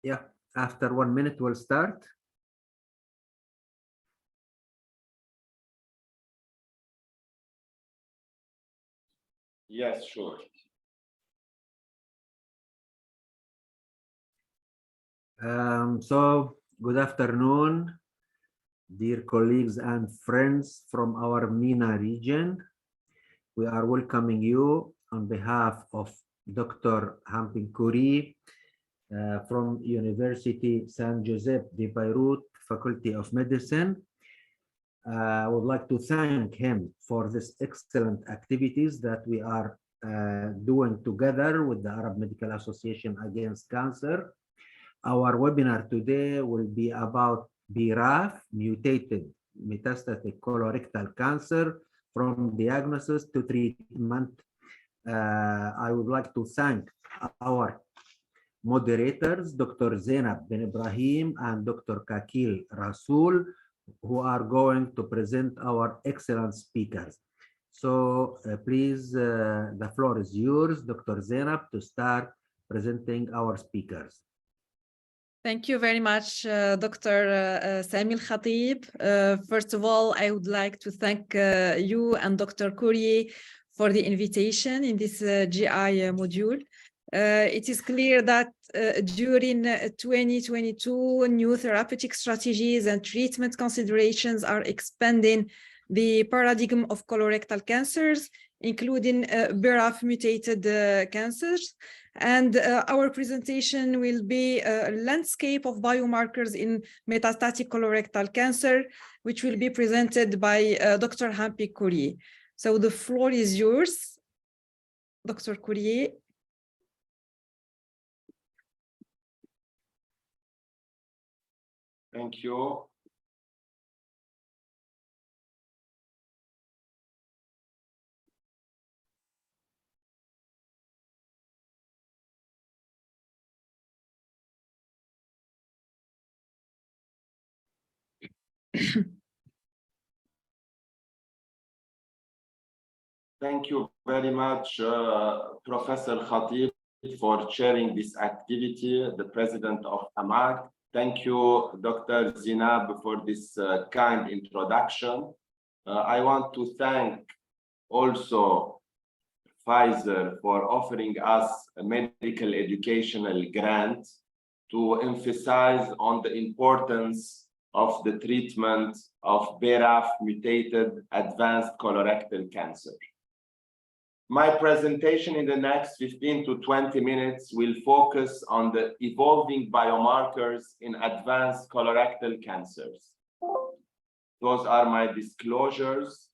Yeah, after 1 minute, we'll start. Yes, sure. So, good afternoon, dear colleagues and friends from our MENA region. We are welcoming you on behalf of Dr. Hampin Kouri from University San Joseph de Beirut Faculty of Medicine. I would like to thank him for this excellent activities that we are doing together with the Arab Medical Association Against Cancer. Our webinar today will be about BRAF-mutated metastatic colorectal cancer from diagnosis to treatment. I would like to thank our moderators, Dr. Zainab Ben Ibrahim and Dr. Kakil Rasul, who are going to present our excellent speakers. So please, the floor is yours, Dr. Zainab, to start presenting our speakers. Thank you very much, Dr. Sami Al-Khatib. First of all, I would like to thank you and Dr. Kouri for the invitation in this GI module. It is clear that during 2022, new therapeutic strategies and treatment considerations are expanding the paradigm of colorectal cancers, including BRAF-mutated cancers. And our presentation will be a landscape of biomarkers in metastatic colorectal cancer, which will be presented by Dr. Hampin Kouri. So the floor is yours, Dr. Kouri. Thank you. Thank you very much, Professor Khatib, for chairing this activity, the president of AMAC. Thank you, Dr. Zinab, for this kind introduction. I want to thank also Pfizer for offering us a medical educational grant to emphasize on the importance of the treatment of BRAF-mutated advanced colorectal cancer. My presentation in the next 15 to 20 minutes will focus on the evolving biomarkers in advanced colorectal cancers. Those are my disclosures.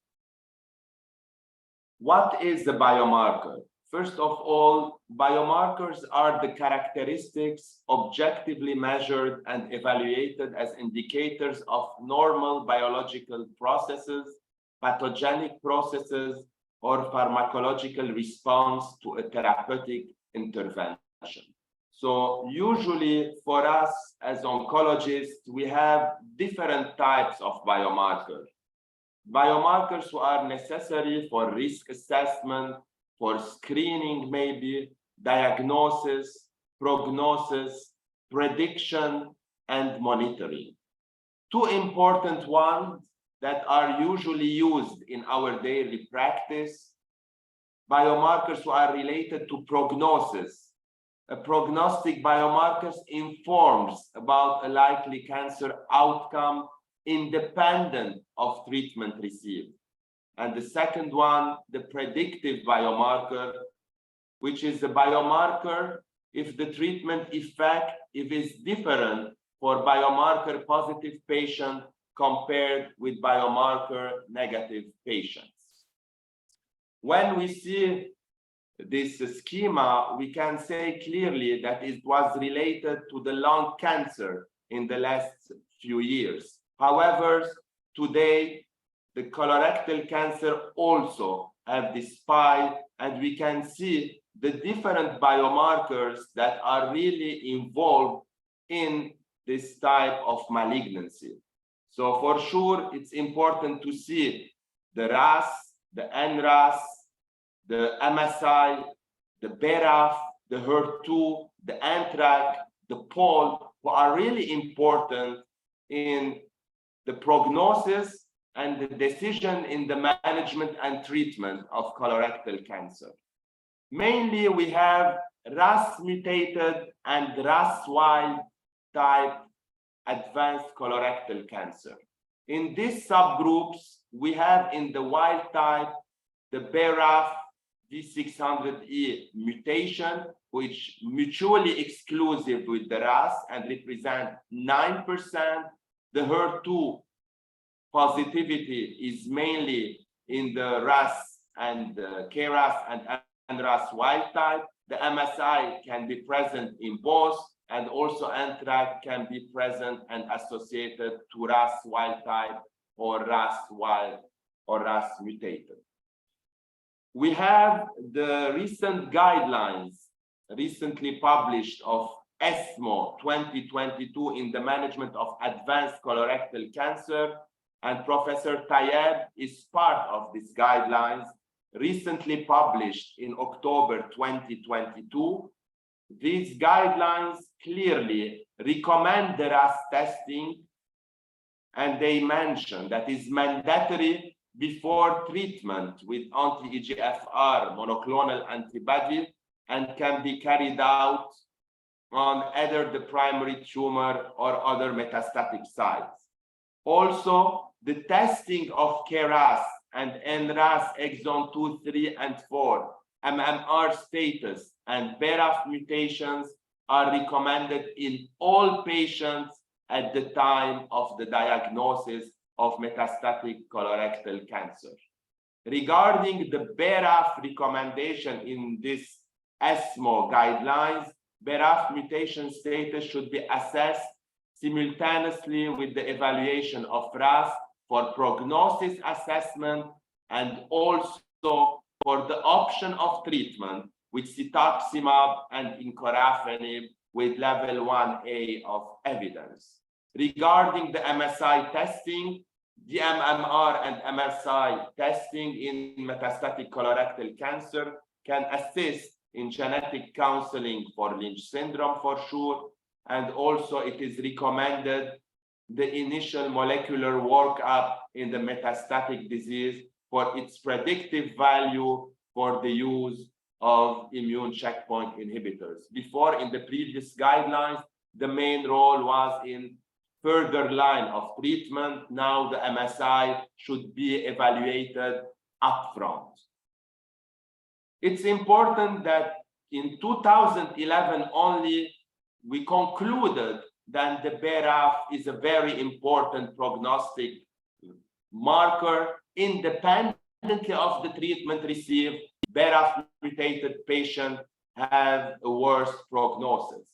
What is the biomarker? First of all, biomarkers are the characteristics objectively measured and evaluated as indicators of normal biological processes, pathogenic processes, or pharmacological response to a therapeutic intervention. So usually for us as oncologists, we have different types of biomarkers. Biomarkers who are necessary for risk assessment, for screening maybe, diagnosis, prognosis, prediction, and monitoring. Two important ones that are usually used in our daily practice, biomarkers who are related to prognosis. A prognostic biomarker informs about a likely cancer outcome independent of treatment received. And the second one, the predictive biomarker, which is the biomarker if the treatment effect is different for biomarker positive patient compared with biomarker negative patients. When we see this schema, we can say clearly that it was related to the lung cancer in the last few years. However, today, the colorectal cancer also have this pie, and we can see the different biomarkers that are really involved in this type of malignancy. So for sure, it's important to see the RAS, the NRAS, the MSI, the BRAF, the HER2, the NTRK, the pole who are really important in the prognosis and the decision in the management and treatment of colorectal cancer. Mainly, we have RAS mutated and RAS wild type advanced colorectal cancer. In these subgroups, we have in the wild type the BRAF V600E mutation, which mutually exclusive with the RAS and represent 9%. The HER2 positivity is mainly in the RAS and KRAS and RAS wild type. The MSI can be present in both, and also NTRK can be present and associated to RAS wild type or RAS wild or RAS mutated. We have the recent guidelines recently published of ESMO 2022 in the management of advanced colorectal cancer, and Professor Tayeb is part of these guidelines, recently published in October 2022. These guidelines clearly recommend the RAS testing, and they mention that is mandatory before treatment with anti-EGFR monoclonal antibody and can be carried out on either the primary tumor or other metastatic sites. Also, the testing of KRAS and NRAS exon 2, 3, and 4, MMR status, and BRAF mutations are recommended in all patients at the time of the diagnosis of metastatic colorectal cancer. Regarding the BRAF recommendation in this ESMO guidelines, BRAF mutation status should be assessed simultaneously with the evaluation of RAS for prognosis assessment and also for the option of treatment with cetuximab and encorafenib with level 1A of evidence. Regarding the MSI testing, the MMR and MSI testing in metastatic colorectal cancer can assist in genetic counseling for Lynch syndrome for sure, and also it is recommended the initial molecular workup in the metastatic disease for its predictive value for the use of immune checkpoint inhibitors. Before, in the previous guidelines, the main role was in further line of treatment. Now the MSI should be evaluated upfront. It's important that in 2011 only, we concluded that the BRAF is a very important prognostic marker. Independently of the treatment received, BRAF mutated patients have a worse prognosis.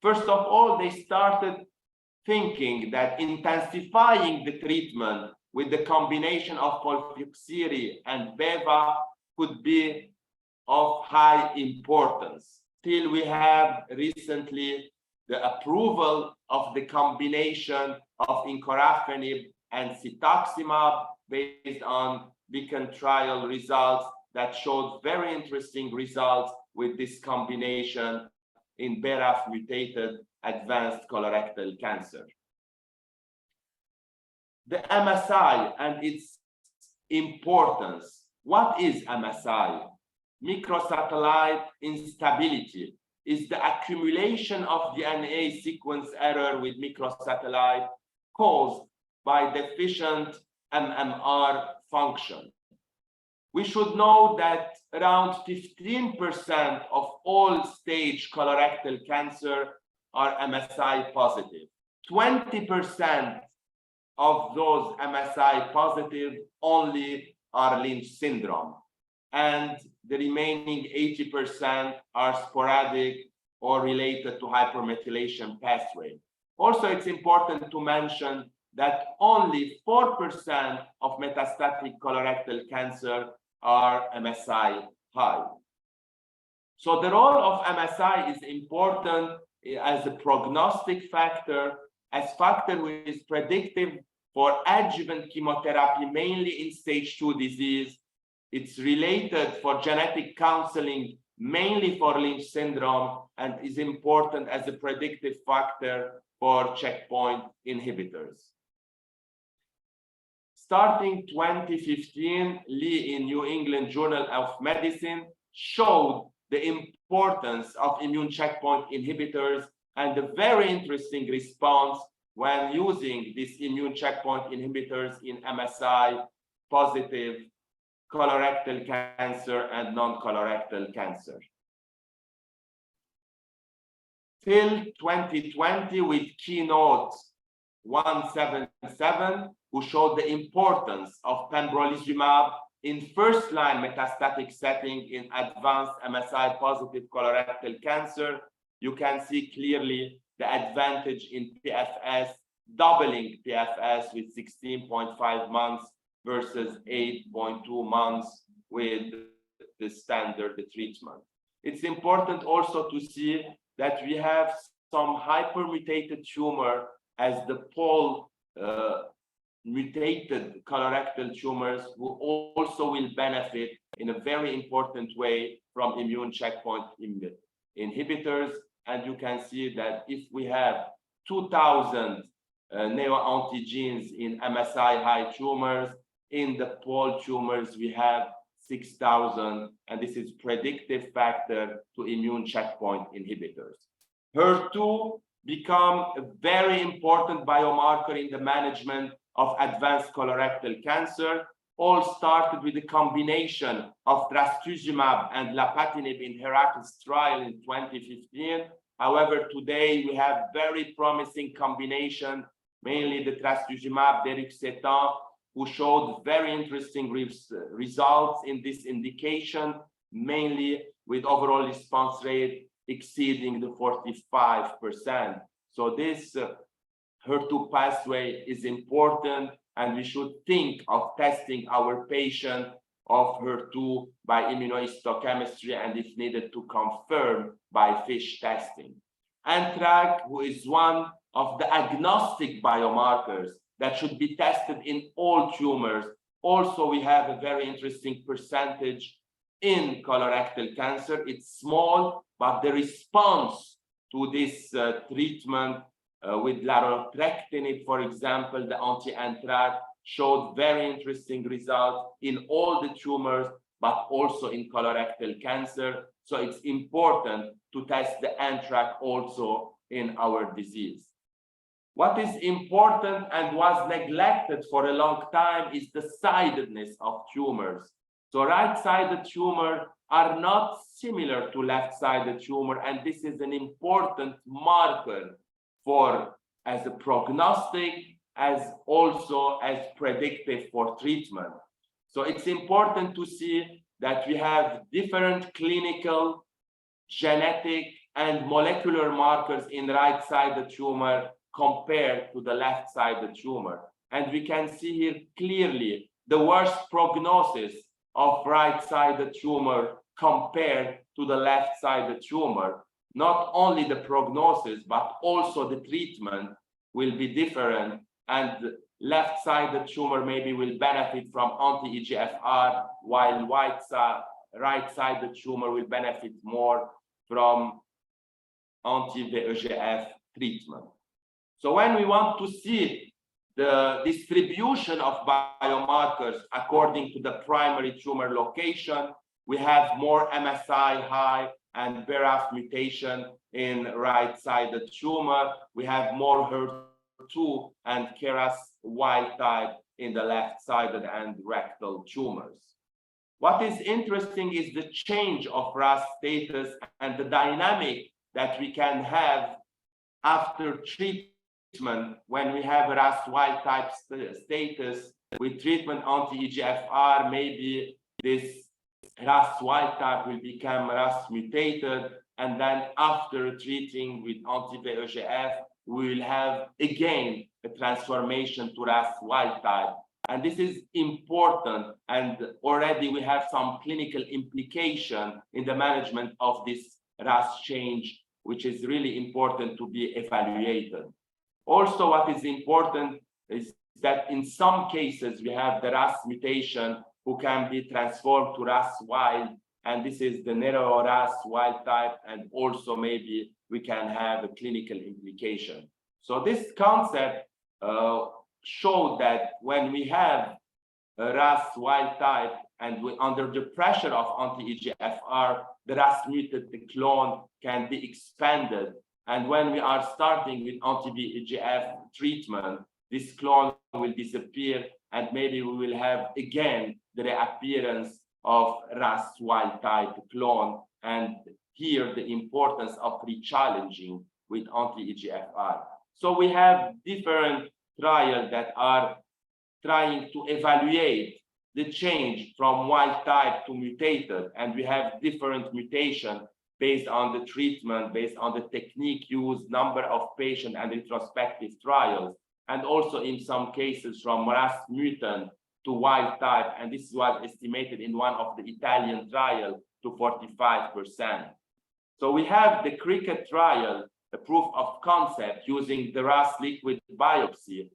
First of all, they started thinking that intensifying the treatment with the combination of FOLFIRI and beva could be of high importance. Still, we have recently the approval of the combination of encorafenib and cetuximab based on Beacon trial results that showed very interesting results with this combination in BRAF mutated advanced colorectal cancer. The MSI and its importance. What is MSI? Microsatellite instability is the accumulation of DNA sequence error with microsatellite caused by deficient MMR function. We should know that around 15% of all stage colorectal cancer are MSI positive. 20% of those MSI positive only are Lynch syndrome, and the remaining 80% are sporadic or related to hypermethylation pathway. Also, it's important to mention that only 4% of metastatic colorectal cancer are MSI high. So the role of MSI is important as a prognostic factor, as factor which is predictive for adjuvant chemotherapy, mainly in stage 2 disease. It's related for genetic counseling mainly for Lynch syndrome, and is important as a predictive factor for checkpoint inhibitors. Starting 2015, Lee in New England Journal of Medicine showed the importance of immune checkpoint inhibitors and a very interesting response when using these immune checkpoint inhibitors in MSI-positive colorectal cancer and non-colorectal cancer. Till 2020 with Keynote 177, who showed the importance of pembrolizumab in first-line metastatic setting in advanced MSI-positive colorectal cancer. You can see clearly the advantage in PFS, doubling PFS with 16.5 months versus 8.2 months with the standard treatment. It's important also to see that we have some hypermutated tumor as the mutated colorectal tumors who also will benefit in a very important way from immune checkpoint inhibitors. And you can see that if we have 2,000 neoantigens in MSI high tumors, in the POL tumors we have 6,000, and this is predictive factor to immune checkpoint inhibitors. HER2 become a very important biomarker in the management of advanced colorectal cancer. All started with the combination of trastuzumab and lapatinib in Heracles trial in 2015. However, today we have very promising combination, mainly the trastuzumab deruxtecan, who showed very interesting results in this indication, mainly with overall response rate exceeding the 45%. So this HER2 pathway is important, and we should think of testing our patient of HER2 by immunohistochemistry, and if needed to confirm by FISH testing. ANTRAC, who is one of the agnostic biomarkers that should be tested in all tumors. Also, we have a very interesting percentage in colorectal cancer. It's small, but the response to this treatment with larotrectinib, for example, the anti-ANTRAC, showed very interesting results in all the tumors, but also in colorectal cancer. So it's important to test the ANTRAC also in our disease. What is important and was neglected for a long time is the sidedness of tumors. So right-sided tumors are not similar to left-sided tumor, and this is an important marker for as a prognostic, as also as predictive for treatment. So it's important to see that we have different clinical, genetic, and molecular markers in right-sided tumor compared to the left-sided tumor. And we can see here clearly the worst prognosis of right-sided tumor compared to the left-sided tumor. Not only the prognosis, but also the treatment will be different, and left-sided tumor maybe will benefit from anti-EGFR, while right-sided tumor will benefit more from anti-VEGF treatment. So when we want to see the distribution of biomarkers according to the primary tumor location, we have more MSI high and BRAF mutation in right-sided tumor. We have more HER2 and KRAS wild type in the left-sided and rectal tumors. What is interesting is the change of RAS status and the dynamic that we can have after treatment when we have RAS wild type status with treatment anti-EGFR. Maybe this RAS wild type will become RAS mutated, and then after treating with anti-VEGF, we will have again a transformation to RAS wild type. And this is important, and already we have some clinical implication in the management of this RAS change, which is really important to be evaluated. Also, what is important is that in some cases we have the RAS mutation who can be transformed to RAS wild, and this is the narrow RAS wild type, and also maybe we can have a clinical implication. So this concept showed that when we have a RAS wild type and under the pressure of anti-EGFR, the RAS mutated clone can be expanded. And when we are starting with anti-VEGF treatment, this clone will disappear, and maybe we will have again the reappearance of RAS wild type clone. And here the importance of re-challenging with anti-EGFR. So we have different trials that are trying to evaluate the change from wild type to mutated, and we have different mutation based on the treatment, based on the technique used, number of patients, and retrospective trials, and also in some cases from RAS mutant to wild type, and this was estimated in one of the Italian trials to 45%. So we have the cricket trial, a proof of concept using the RAS liquid biopsy.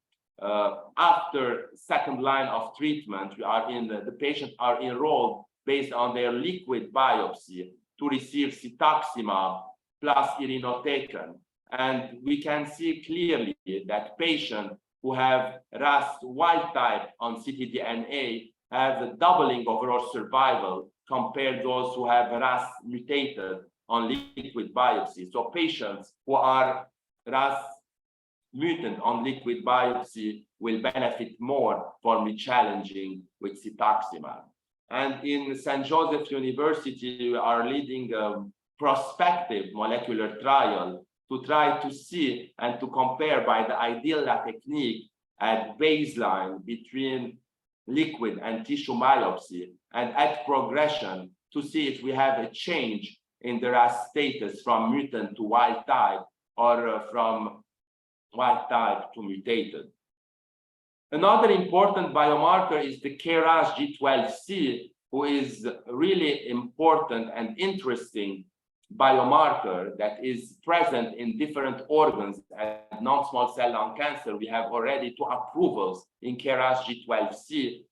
After second line of treatment, the patients are enrolled based on their liquid biopsy to receive cetuximab plus irinotecan. And we can see clearly that patients who have RAS wild type on ctDNA have a doubling overall survival compared to those who have RAS mutated on liquid biopsy. So patients who are RAS mutant on liquid biopsy will benefit more from re-challenging with cetuximab. And in St. Joseph University, we are leading a prospective molecular trial to try to see and to compare by the ideal technique at baseline between liquid and tissue biopsy and at progression to see if we have a change in the RAS status from mutant to wild type or from wild type to mutated. Another important biomarker is the KRAS G12C, who is really important and interesting biomarker that is present in different organs. At non-small cell lung cancer, we have already 2 approvals in KRAS G12C.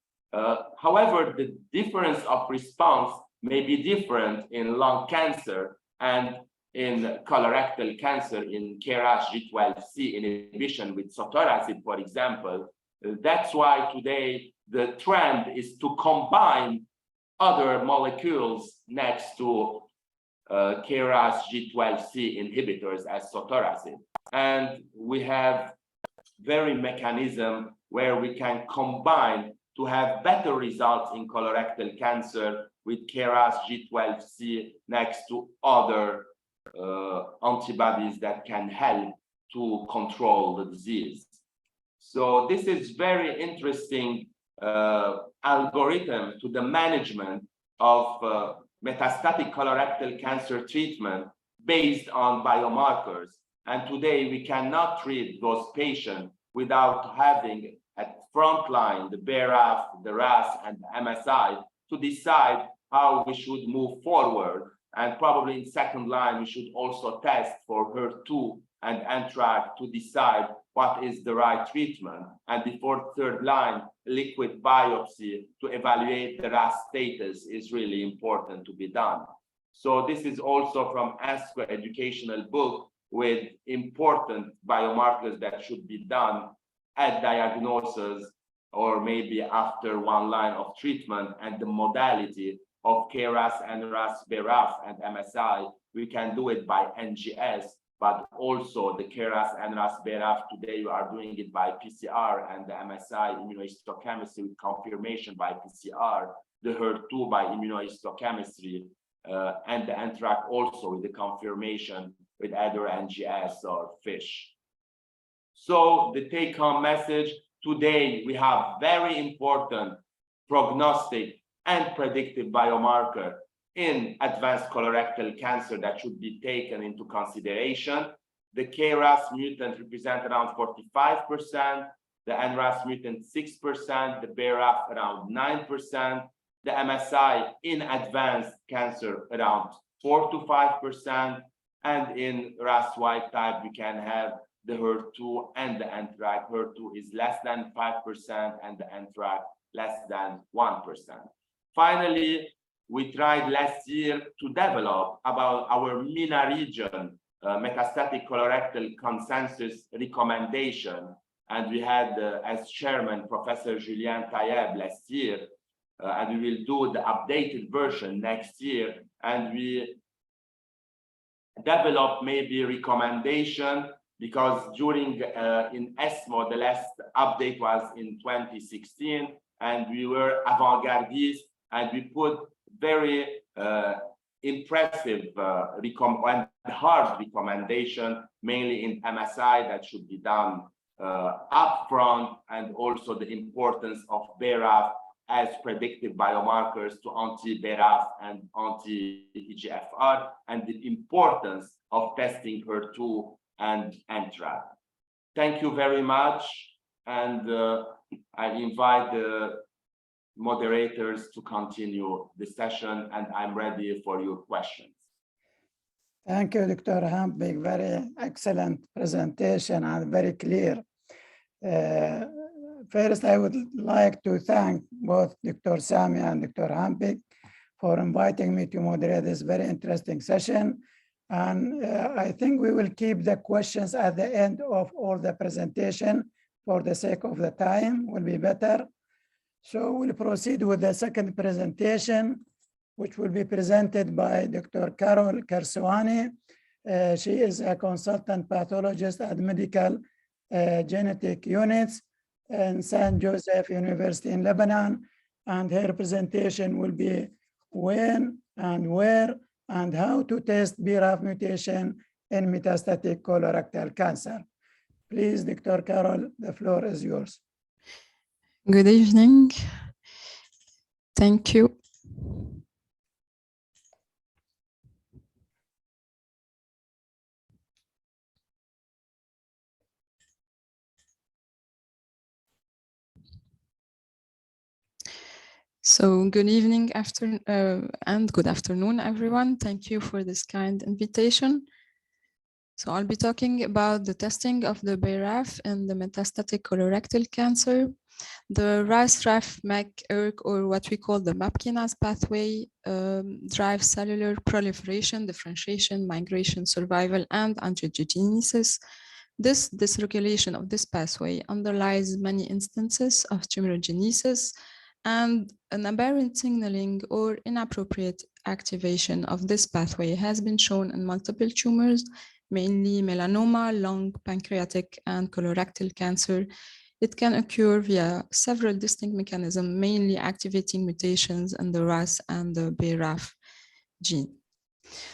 However, the difference of response may be different in lung cancer and in colorectal cancer in KRAS G12C inhibition with sotorasib, for example. That's why today the trend is to combine other molecules next to KRAS G12C inhibitors as sotorasib. And we have very mechanism where we can combine to have better results in colorectal cancer with KRAS G12C next to other antibodies that can help to control the disease. So this is very interesting algorithm to the management of metastatic colorectal cancer treatment based on biomarkers. And today we cannot treat those patients without having at front line the BRAF, the RAS, and the MSI to decide how we should move forward. And probably in second line, we should also test for HER2 and NTRK to decide what is the right treatment. And before third line, liquid biopsy to evaluate the RAS status is really important to be done. So this is also from ASCO educational book with important biomarkers that should be done at diagnosis or maybe after 1 line of treatment, and the modality of KRAS, NRAS, BRAF, and MSI. We can do it by NGS, but also the KRAS, NRAS, BRAF, today we are doing it by PCR, and the MSI immunohistochemistry with confirmation by PCR, the HER2 by immunohistochemistry, and the NTRK also with the confirmation with either NGS or FISH. So the take-home message, today we have very important prognostic and predictive biomarker in advanced colorectal cancer that should be taken into consideration. The KRAS mutant represent around 45%, the NRAS mutant 6%, the BRAF around 9%, the MSI in advanced cancer around 4 to 5%, and in RAS wild type we can have the HER2 and the NTRK. HER2 is less than 5% and the NTRK less than 1%. Finally, we tried last year to develop about our MENA region metastatic colorectal consensus recommendation. And we had as chairman, Professor Julien Tayeb last year, and we will do the updated version next year. And we develop maybe recommendation because during in ESMO, the last update was in 2016, and we were avant-gardist, and we put very impressive and hard recommendation, mainly in MSI that should be done upfront, and also the importance of BRAF as predictive biomarkers to anti-BRAF and anti-EGFR, and the importance of testing HER2 and NTRK. Thank you very much, and I invite the moderators to continue the session, and I'm ready for your questions. Thank you, Dr. Hampik. Very excellent presentation and very clear. First, I would like to thank both Dr. Sami and Dr. Hampik for inviting me to moderate this very interesting session. And I think we will keep the questions at the end of all the presentation for the sake of the time, will be better. So we'll proceed with the second presentation, which will be presented by Dr. Carol Kerswani. She is a consultant pathologist at Medical Genetic Units in St. Joseph University in Lebanon. And her presentation will be when and where and how to test BRAF mutation in metastatic colorectal cancer. Please, Dr. Carol, the floor is yours. Good evening. Thank you. So good evening and good afternoon, everyone. Thank you for this kind invitation. So I'll be talking about the testing of the BRAF in the metastatic colorectal cancer. The RAS-RAF-MEK-ERK, or what we call the MAP kinase pathway, drives cellular proliferation, differentiation, migration, survival, and angiogenesis. This dysregulation of this pathway underlies many instances of tumorigenesis and an aberrant signaling or inappropriate activation of this pathway has been shown in multiple tumors, mainly melanoma, lung, pancreatic, and colorectal cancer. It can occur via several distinct mechanisms, mainly activating mutations in the RAS and the BRAF gene.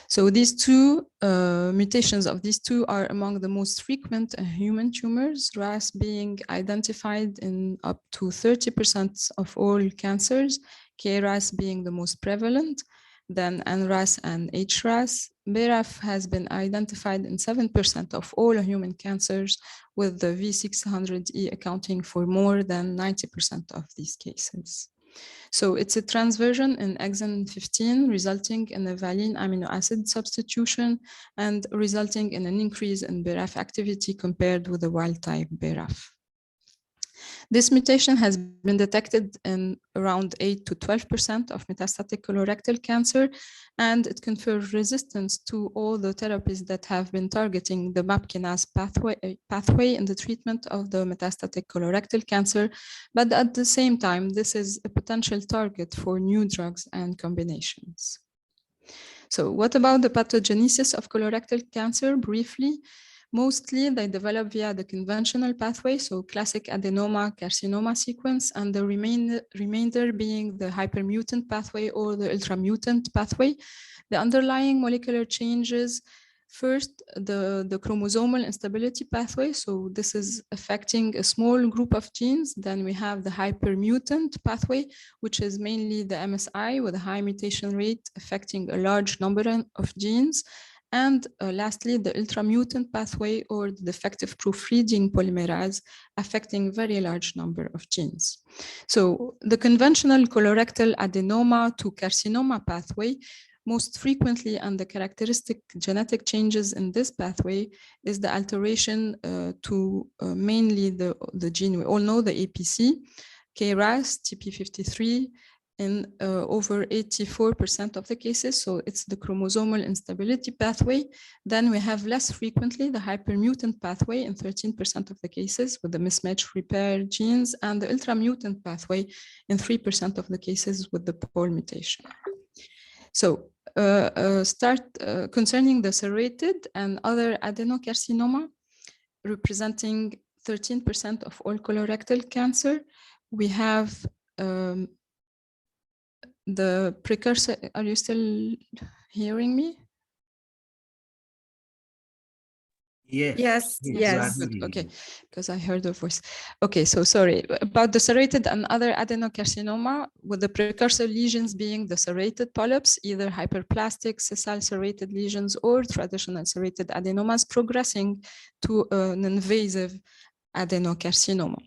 So these two mutations of these two are among the most frequent in human tumors, RAS being identified in up to 30% of all cancers, KRAS being the most prevalent, then NRAS and HRAS. BRAF has been identified in 7% of all human cancers, with the V600E accounting for more than 90% of these cases. So it's a transversion in exon 15, resulting in a valine amino acid substitution and resulting in an increase in BRAF activity compared with the wild type BRAF. This mutation has been detected in around 8 to 12% of metastatic colorectal cancer, and it confers resistance to all the therapies that have been targeting the MAP kinase pathway in the treatment of the metastatic colorectal cancer. But at the same time, this is a potential target for new drugs and combinations. So what about the pathogenesis of colorectal cancer? Briefly, mostly they develop via the conventional pathway, so classic adenoma carcinoma sequence, and the remainder being the hypermutant pathway or the ultramutant pathway. The underlying molecular changes, first, the chromosomal instability pathway, so this is affecting a small group of genes. Then we have the hypermutant pathway, which is mainly the MSI with a high mutation rate affecting a large number of genes. And lastly, the ultramutant pathway or the defective proofreading polymerase affecting a very large number of genes. So the conventional colorectal adenoma to carcinoma pathway, most frequently, and the characteristic genetic changes in this pathway is the alteration to mainly the gene we all know, the APC, KRAS, TP53, in over 84% of the cases. So it's the chromosomal instability pathway. Then we have less frequently the hypermutant pathway in 13% of the cases with the mismatch repair genes, and the ultramutant pathway in 3% of the cases with the pole mutation. So concerning the serrated and other adenocarcinoma, representing 13% of all colorectal cancer, we have the precursor. Are you still hearing me? Yes. Yes, yes. Okay, because I heard a voice. Okay, so sorry about the serrated and other adenocarcinoma, with the precursor lesions being the serrated polyps, either hyperplastic sessile serrated lesions or traditional serrated adenomas progressing to an invasive adenocarcinoma.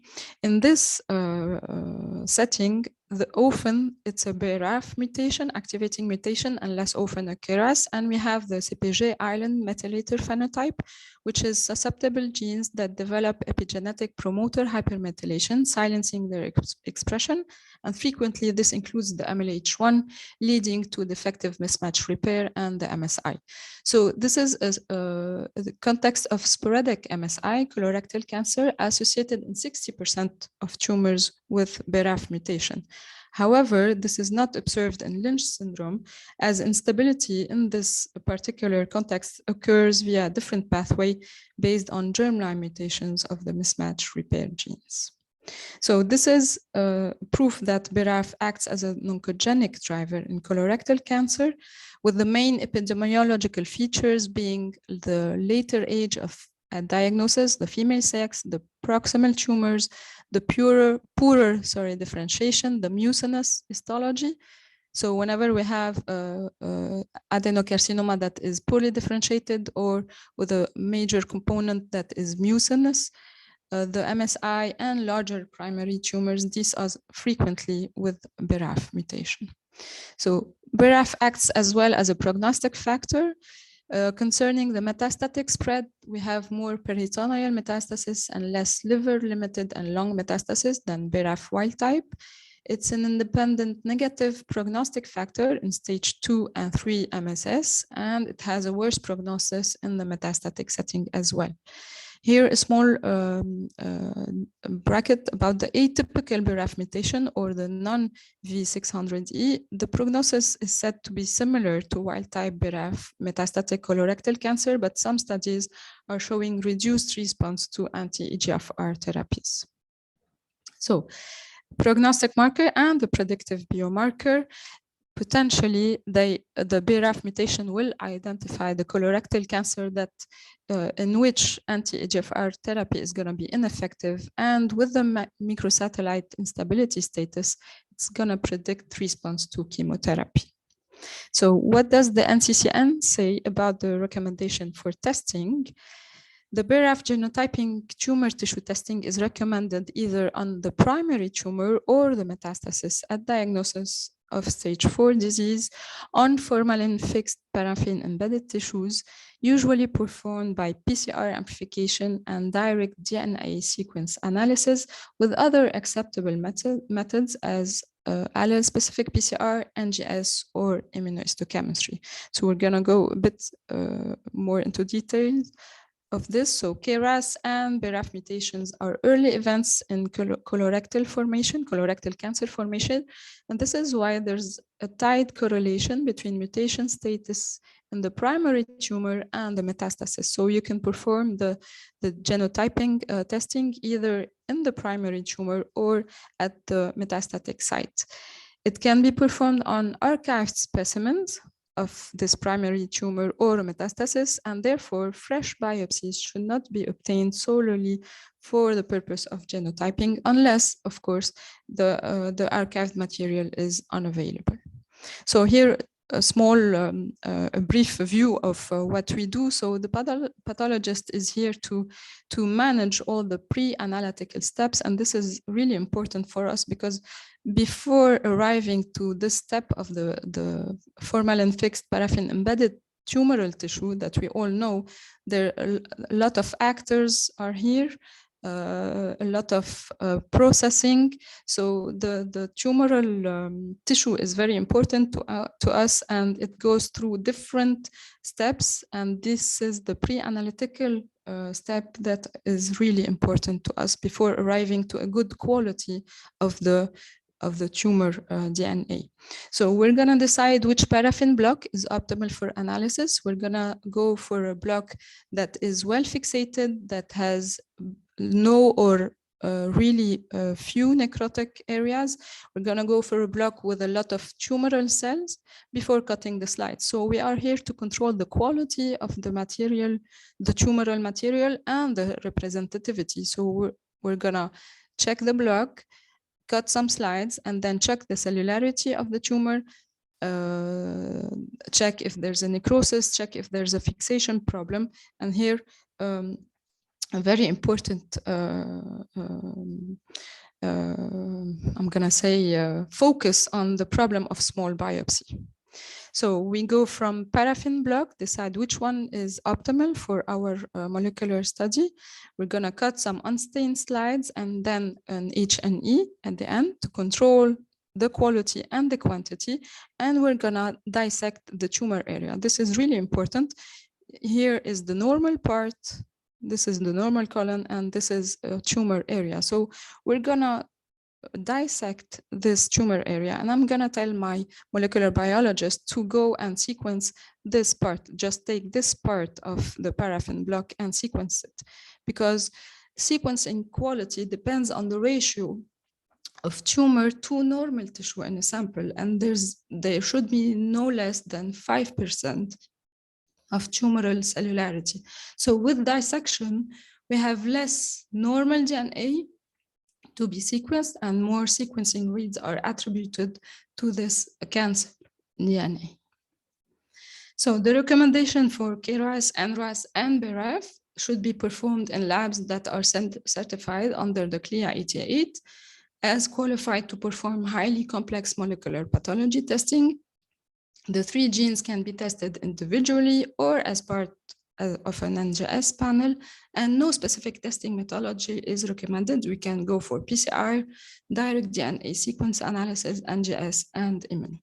In this setting, often it's a BRAF mutation, activating mutation, and less often a KRAS. And we have the CPG island methylator phenotype, which is susceptible genes that develop epigenetic promoter hypermethylation, silencing their expression. And frequently, this includes the MLH1, leading to defective mismatch repair and the MSI. So this is the context of sporadic MSI, colorectal cancer, associated in 60% of tumors with BRAF mutation. However, this is not observed in Lynch syndrome, as instability in this particular context occurs via a different pathway based on germline mutations of the mismatch repair genes. So this is proof that BRAF acts as an oncogenic driver in colorectal cancer, with the main epidemiological features being the later age of diagnosis, the female sex, the proximal tumors, the poorer differentiation, the mucinous histology. So whenever we have adenocarcinoma that is poorly differentiated or with a major component that is mucinous, the MSI and larger primary tumors, these are frequently with BRAF mutation. So BRAF acts as well as a prognostic factor. Concerning the metastatic spread, we have more peritoneal metastasis and less liver-limited and lung metastasis than BRAF wild type. It's an independent negative prognostic factor in stage 2 and 3 MSS, and it has a worse prognosis in the metastatic setting as well. Here, a small bracket about the atypical BRAF mutation or the non-V600E. The prognosis is said to be similar to wild-type BRAF metastatic colorectal cancer, but some studies are showing reduced response to anti-EGFR therapies. So, prognostic marker and the predictive biomarker. Potentially, the BRAF mutation will identify the colorectal cancer that in which anti-EGFR therapy is going to be ineffective, and with the microsatellite instability status, it's going to predict response to chemotherapy. So what does the NCCN say about the recommendation for testing? The BRAF genotyping tumor tissue testing is recommended either on the primary tumor or the metastasis at diagnosis of stage 4 disease on formalin-fixed paraffin-embedded tissues, usually performed by PCR amplification and direct DNA sequence analysis, with other acceptable methods as allele-specific PCR, NGS, or immunohistochemistry. So we're going to go a bit more into details of this. So KRAS and BRAF mutations are early events in colorectal formation, colorectal cancer formation. And this is why there's a tight correlation between mutation status in the primary tumor and the metastasis. So you can perform the genotyping testing either in the primary tumor or at the metastatic site. It can be performed on archived specimens of this primary tumor or metastasis, and therefore fresh biopsies should not be obtained solely for the purpose of genotyping, unless, of course, the archived material is unavailable. So here, a small, a brief view of what we do. So the pathologist is here to manage all the pre-analytical steps, and this is really important for us because before arriving to this step of the formalin-fixed paraffin-embedded tumoral tissue that we all know, there are a lot of actors are here, a lot of processing. So the tumoral tissue is very important to us, and it goes through different steps. And this is the pre-analytical step that is really important to us before arriving to a good quality of the tumor DNA. So we're gonna decide which paraffin block is optimal for analysis. We're gonna go for a block that is well fixated, that has no or really few necrotic areas. We're gonna go for a block with a lot of tumoral cells before cutting the slides. So we are here to control the quality of the material, the tumoral material, and the representativity. So we're gonna check the block, cut some slides, and then check the cellularity of the tumor, check if there's a necrosis, check if there's a fixation problem. And here, a very important, I'm gonna say, focus on the problem of small biopsy. So we go from paraffin block, decide which one is optimal for our molecular study. We're gonna cut some unstained slides and then an H&E at the end to control the quality and the quantity. And we're gonna dissect the tumor area. This is really important. Here is the normal part. This is the normal colon, and this is a tumor area. So we're gonna dissect this tumor area, and I'm gonna tell my molecular biologist to go and sequence this part. Just take this part of the paraffin block and sequence it, because sequencing quality depends on the ratio of tumor to normal tissue in a sample, and there should be no less than 5% of tumoral cellularity. So with dissection, we have less normal DNA to be sequenced, and more sequencing reads are attributed to this cancer DNA. So the recommendation for KRAS, NRAS, and BRAF should be performed in labs that are certified under the CLIA 88 as qualified to perform highly complex molecular pathology testing. The 3 genes can be tested individually or as part of an NGS panel, and no specific testing methodology is recommended. We can go for PCR, direct DNA sequence analysis, NGS, and immuno.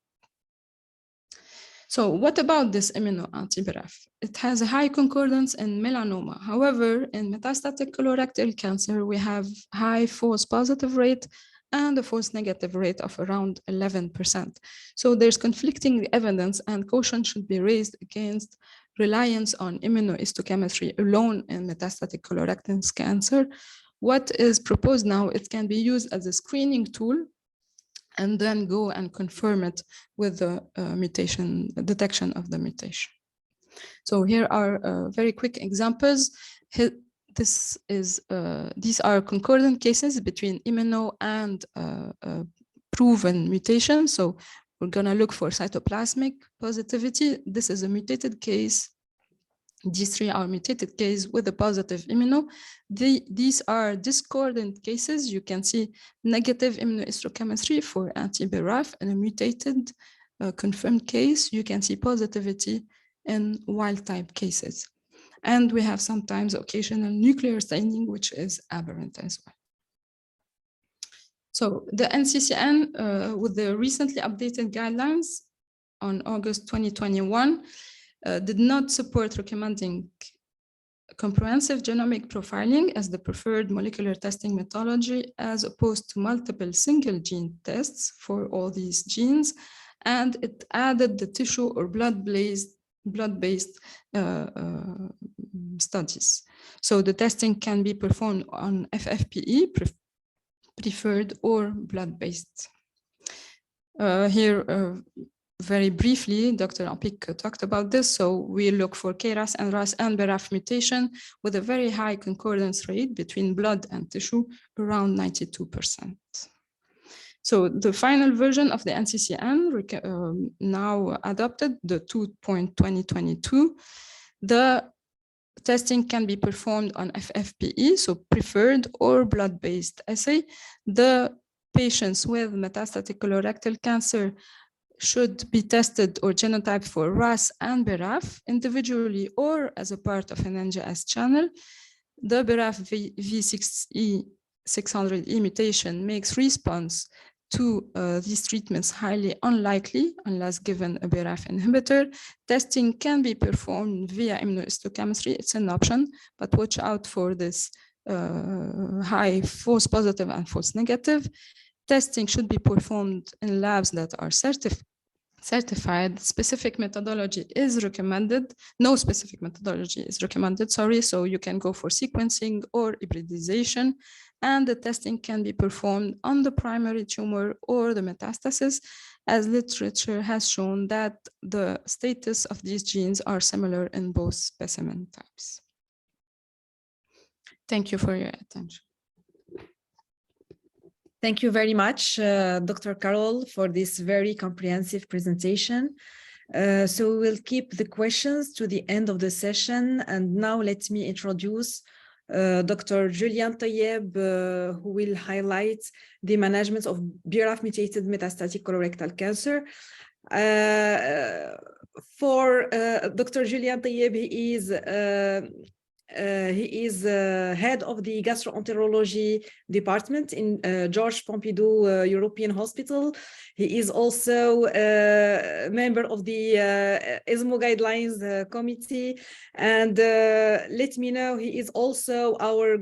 So what about this immuno anti-BRAF? It has a high concordance in melanoma. However, in metastatic colorectal cancer, we have high false positive rate and a false negative rate of around 11%. So there's conflicting evidence, and caution should be raised against reliance on immunohistochemistry alone in metastatic colorectal cancer. What is proposed now, it can be used as a screening tool and then go and confirm it with the detection of the mutation. So here are very quick examples. These are concordant cases between immuno and proven mutation. So we're gonna look for cytoplasmic positivity. This is a mutated case. These 3 are mutated case with a positive immuno. These are discordant cases. You can see negative immunohistochemistry for anti-BRAF in a mutated confirmed case. You can see positivity in wild type cases. And we have sometimes occasional nuclear staining, which is aberrant as well. So the NCCN, with the recently updated guidelines on August 2021, did not support recommending comprehensive genomic profiling as the preferred molecular testing methodology, as opposed to multiple single gene tests for all these genes. And it added the tissue or blood-based studies. So the testing can be performed on FFPE, preferred, or blood-based. Here, very briefly, Dr. Ampik talked about this. So we look for KRAS, NRAS, and BRAF mutation with a very high concordance rate between blood and tissue, around 92%. So the final version of the NCCN now adopted, the 2.2022, the testing can be performed on FFPE, so preferred or blood-based assay. The patients with metastatic colorectal cancer should be tested or genotyped for RAS and BRAF individually or as a part of an NGS channel. the BRAF V600E mutation makes response to these treatments highly unlikely unless given a BRAF inhibitor. Testing can be performed via immunohistochemistry. It's an option, but watch out for this high false positive and false negative. Testing should be performed in labs that are certified. Specific methodology is recommended. No specific methodology is recommended, sorry. So you can go for sequencing or hybridization, and the testing can be performed on the primary tumor or the metastasis, as literature has shown that the status of these genes are similar in both specimen types. Thank you for your attention. Thank you very much, Dr. Carol, for this very comprehensive presentation. So we'll keep the questions to the end of the session. And now let me introduce Dr. Julian Tayyeb, who will highlight the management of BRAF-mutated metastatic colorectal cancer. For Dr. Julian Tayyeb, he is head of the gastroenterology department in Georges Pompidou European Hospital. He is also a member of the ESMO guidelines committee. And let me know, he is also our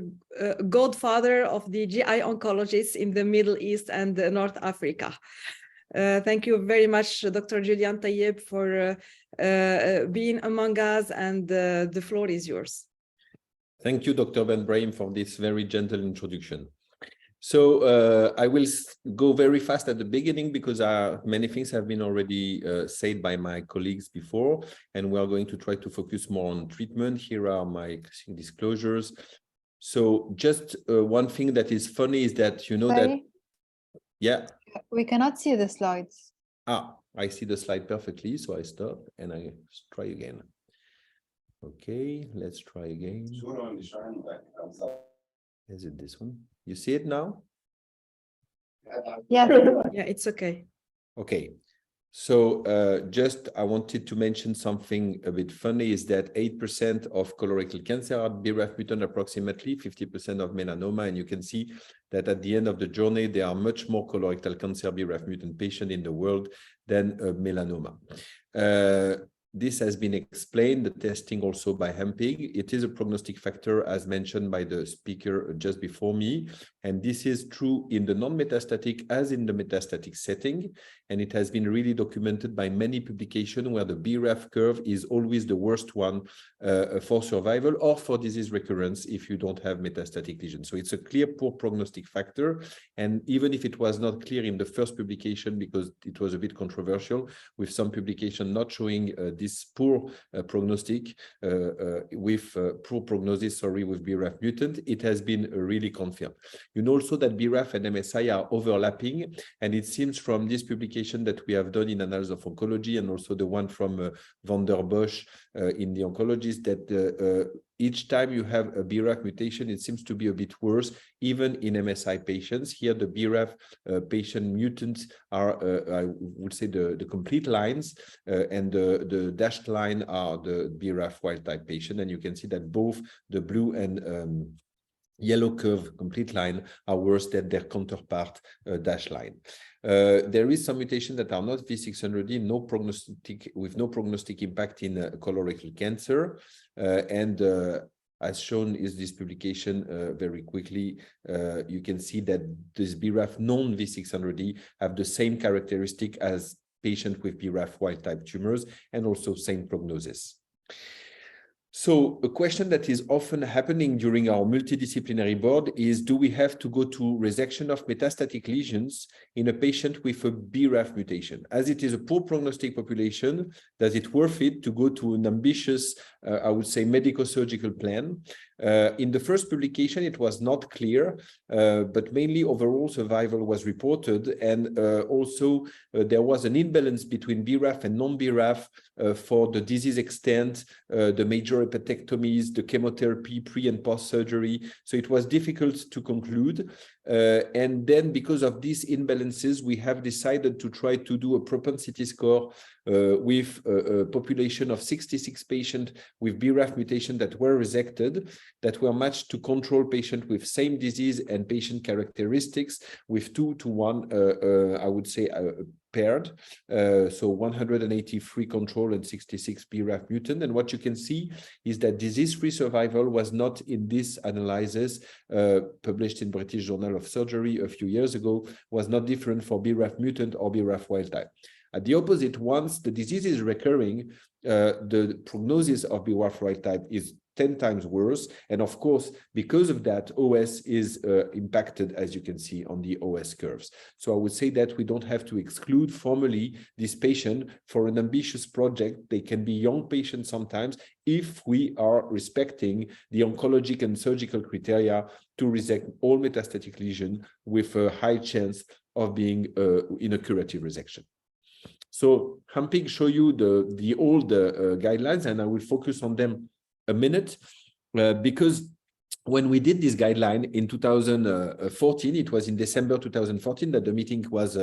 godfather of the GI oncologists in the Middle East and North Africa. Thank you very much, Dr. Julian Tayyeb, for being among us, and the floor is yours. Thank you, Dr. Ben Brahim, for this very gentle introduction. So I will go very fast at the beginning because many things have been already said by my colleagues before, and we are going to try to focus more on treatment. Here are my disclosures. So just one thing that is funny is that, you know, that, yeah. We cannot see the slides. Ah, I see the slide perfectly, so I stop and I try again. Okay, let's try again. Is it this one? You see it now? Yeah. Yeah, it's okay. Okay. So just I wanted to mention something a bit funny is that 8% of colorectal cancer are BRAF mutant, approximately 50% of melanoma. And you can see that at the end of the journey, there are much more colorectal cancer BRAF mutant patients in the world than melanoma. This has been explained, the testing also by Hempig. It is a prognostic factor as mentioned by the speaker just before me. And this is true in the non-metastatic as in the metastatic setting. And it has been really documented by many publications where the BRAF curve is always the worst one for survival or for disease recurrence if you don't have metastatic lesions. So it's a clear poor prognostic factor. And even if it was not clear in the first publication because it was a bit controversial, with some publication not showing this poor prognostic with poor prognosis, with BRAF mutant, it has been really confirmed. You know also that BRAF and MSI are overlapping, and it seems from this publication that we have done in Annals of Oncology and also the one from Van der Bosch in the oncologist that each time you have a BRAF mutation, it seems to be a bit worse, even in MSI patients. Here, the BRAF patient mutants are, I would say, the complete lines, and the dashed line are the BRAF wild type patient. And you can see that both the blue and yellow curve complete line are worse than their counterpart dash line. There is some mutation that are not V600E, with no prognostic impact in colorectal cancer. As shown is this publication very quickly, you can see that this BRAF non-V600E have the same characteristic as patients with BRAF wild type tumors and also same prognosis. So a question that is often happening during our multidisciplinary board is, do we have to go to resection of metastatic lesions in a patient with a BRAF mutation? As it is a poor prognostic population, does it worth it to go to an ambitious, I would say, medico-surgical plan? In the first publication, it was not clear, but mainly overall survival was reported. And also there was an imbalance between BRAF and non-BRAF for the disease extent, the major hepatectomies, the chemotherapy pre and post surgery. So it was difficult to conclude. And then because of these imbalances, we have decided to try to do a propensity score with a population of 66 patients with BRAF mutation that were resected, that were matched to control patients with same disease and patient characteristics with 2 to 1, I would say, paired. So 183 control and 66 BRAF mutant. And what you can see is that disease-free survival was not in this analysis published in British Journal of Surgery a few years ago, was not different for BRAF mutant or BRAF wild type. At the opposite, once the disease is recurring, the prognosis of BRAF wild type is 10 times worse. And of course, because of that, OS is impacted, as you can see on the OS curves. So I would say that we don't have to exclude formally this patient for an ambitious project. They can be young patients sometimes if we are respecting the oncologic and surgical criteria to resect all metastatic lesions with a high chance of being in a curative resection. So Hampik show you the old guidelines, and I will focus on them a minute because when we did this guideline in 2014, it was in December 2014 that the meeting was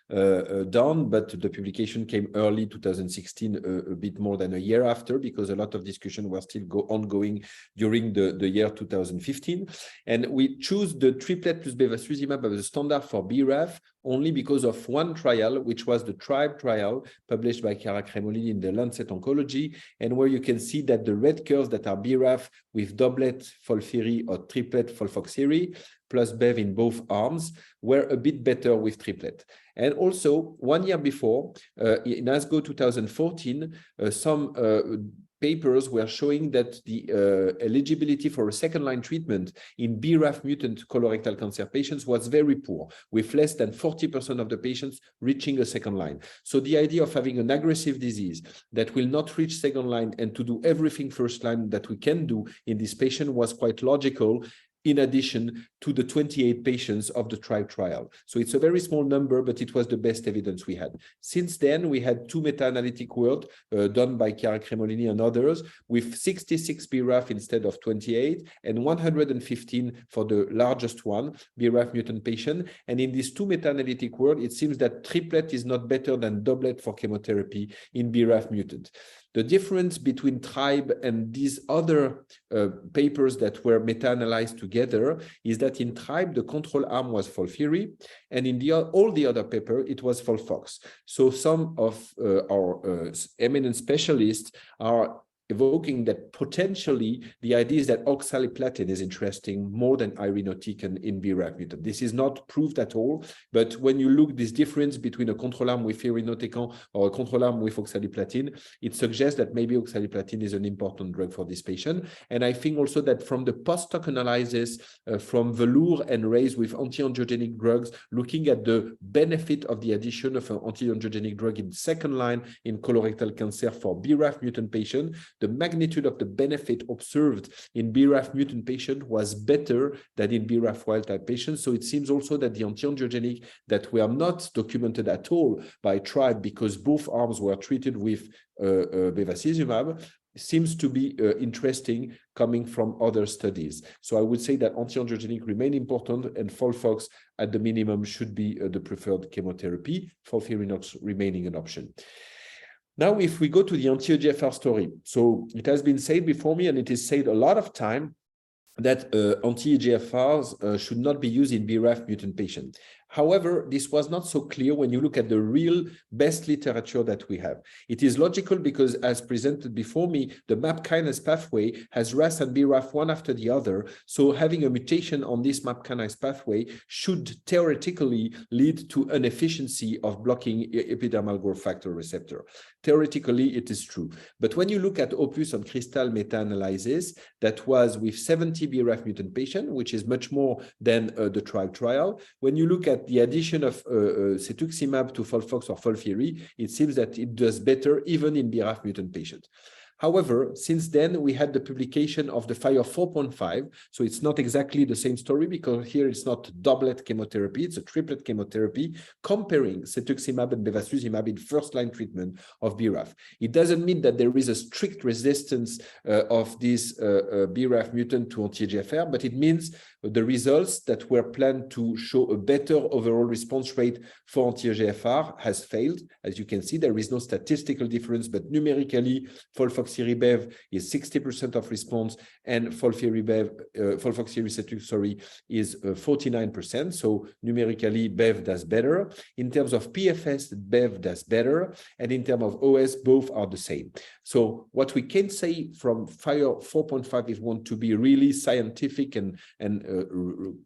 done, but the publication came early 2016, a bit more than a year after, because a lot of discussion was still ongoing during the year 2015. And we choose the triplet plus bevacizumab as a standard for BRAF only because of one trial, which was the TRIBE trial published by Chiara Cremolini in the Lancet Oncology, and where you can see that the red curves that are BRAF with doublet FOLFIRI or triplet FOLFOXIRI plus BEV in both arms were a bit better with triplet. And also 1 year before, in ASCO 2014, some papers were showing that the eligibility for a second-line treatment in BRAF mutant colorectal cancer patients was very poor, with less than 40% of the patients reaching a second line. So the idea of having an aggressive disease that will not reach second line and to do everything first line that we can do in this patient was quite logical, in addition to the 28 patients of the TRIBE trial. So it's a very small number, but it was the best evidence we had. Since then, we had 2 meta-analytic work done by Chiara Cremolini and others with 66 BRAF instead of 28 and 115 for the largest one, BRAF mutant patient. And in these 2 meta-analytic work, it seems that triplet is not better than doublet for chemotherapy in BRAF mutant. The difference between TRIBE and these other papers that were meta-analyzed together is that in TRIBE, the control arm was FOLFIRI, and in all the other paper, it was FOLFOX. So some of our eminent specialists are evoking that potentially the idea is that oxaliplatin is interesting more than irinotecan in BRAF mutant. This is not proved at all, but when you look this difference between a control arm with irinotecan or a control arm with oxaliplatin, it suggests that maybe oxaliplatin is an important drug for this patient. And I think also that from the post-hoc analysis from VELOUR and RAISE with anti-angiogenic drugs, looking at the benefit of the addition of an anti-angiogenic drug in second line in colorectal cancer for BRAF mutant patient, the magnitude of the benefit observed in BRAF mutant patient was better than in BRAF wild type patients. So it seems also that the anti-angiogenic that were not documented at all by TRIBE because both arms were treated with bevacizumab seems to be interesting coming from other studies. So I would say that anti-angiogenic remain important and FOLFOX at the minimum should be the preferred chemotherapy, FOLFIRINOX remaining an option. Now, if we go to the anti-EGFR story, so it has been said before me, and it is said a lot of time, that anti-EGFRs should not be used in BRAF mutant patients. However, this was not so clear when you look at the real best literature that we have. It is logical because, as presented before me, the MAP kinase pathway has RAS and BRAF one after the other. So having a mutation on this MAP kinase pathway should theoretically lead to an efficiency of blocking epidermal growth factor receptor. Theoretically, it is true. But when you look at Opus and Crystal meta-analysis, that was with 70 BRAF mutant patients, which is much more than the TRIBE trial. When you look at the addition of cetuximab to FOLFOX or FOLFIRI, it seems that it does better even in BRAF mutant patients. However, since then, we had the publication of the FIRE 4.5. So it's not exactly the same story because here it's not doublet chemotherapy, it's a triplet chemotherapy comparing cetuximab and bevacizumab in first-line treatment of BRAF. It doesn't mean that there is a strict resistance of this BRAF mutant to anti-EGFR, but it means the results that were planned to show a better overall response rate for anti-EGFR has failed. As you can see, there is no statistical difference, but numerically, FOLFOXIRI-BEV is 60% of response, and FOLFOXIRI is 49%. So numerically, BEV does better. In terms of PFS, BEV does better, and in terms of OS, both are the same. So what we can say from FIRE 4.5, if we want to be really scientific and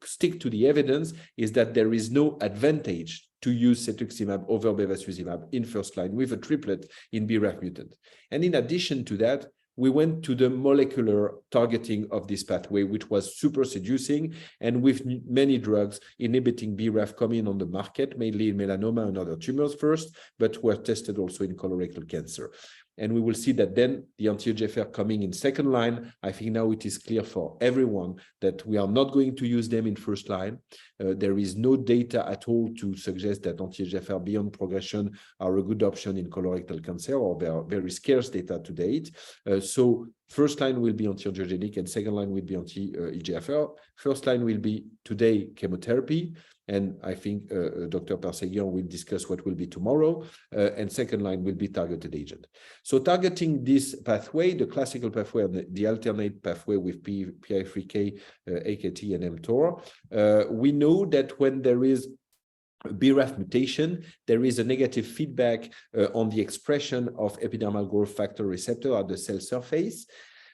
stick to the evidence, is that there is no advantage to use cetuximab over bevacizumab in first line with a triplet in BRAF mutant. And in addition to that, we went to the molecular targeting of this pathway, which was super seducing, and with many drugs inhibiting BRAF coming on the market, mainly in melanoma and other tumors first, but were tested also in colorectal cancer. And we will see that then the anti-EGFR coming in second line. I think now it is clear for everyone that we are not going to use them in first line. There is no data at all to suggest that anti-EGFR beyond progression are a good option in colorectal cancer, or there are very scarce data to date. So first line will be anti-angiogenic and second line will be anti-EGFR. First line will be today chemotherapy. And I think Dr. Perseguian will discuss what will be tomorrow. And second line will be targeted agent. So targeting this pathway, the classical pathway and the alternate pathway with PI3K, AKT, and mTOR, we know that when there is BRAF mutation, there is a negative feedback on the expression of epidermal growth factor receptor at the cell surface.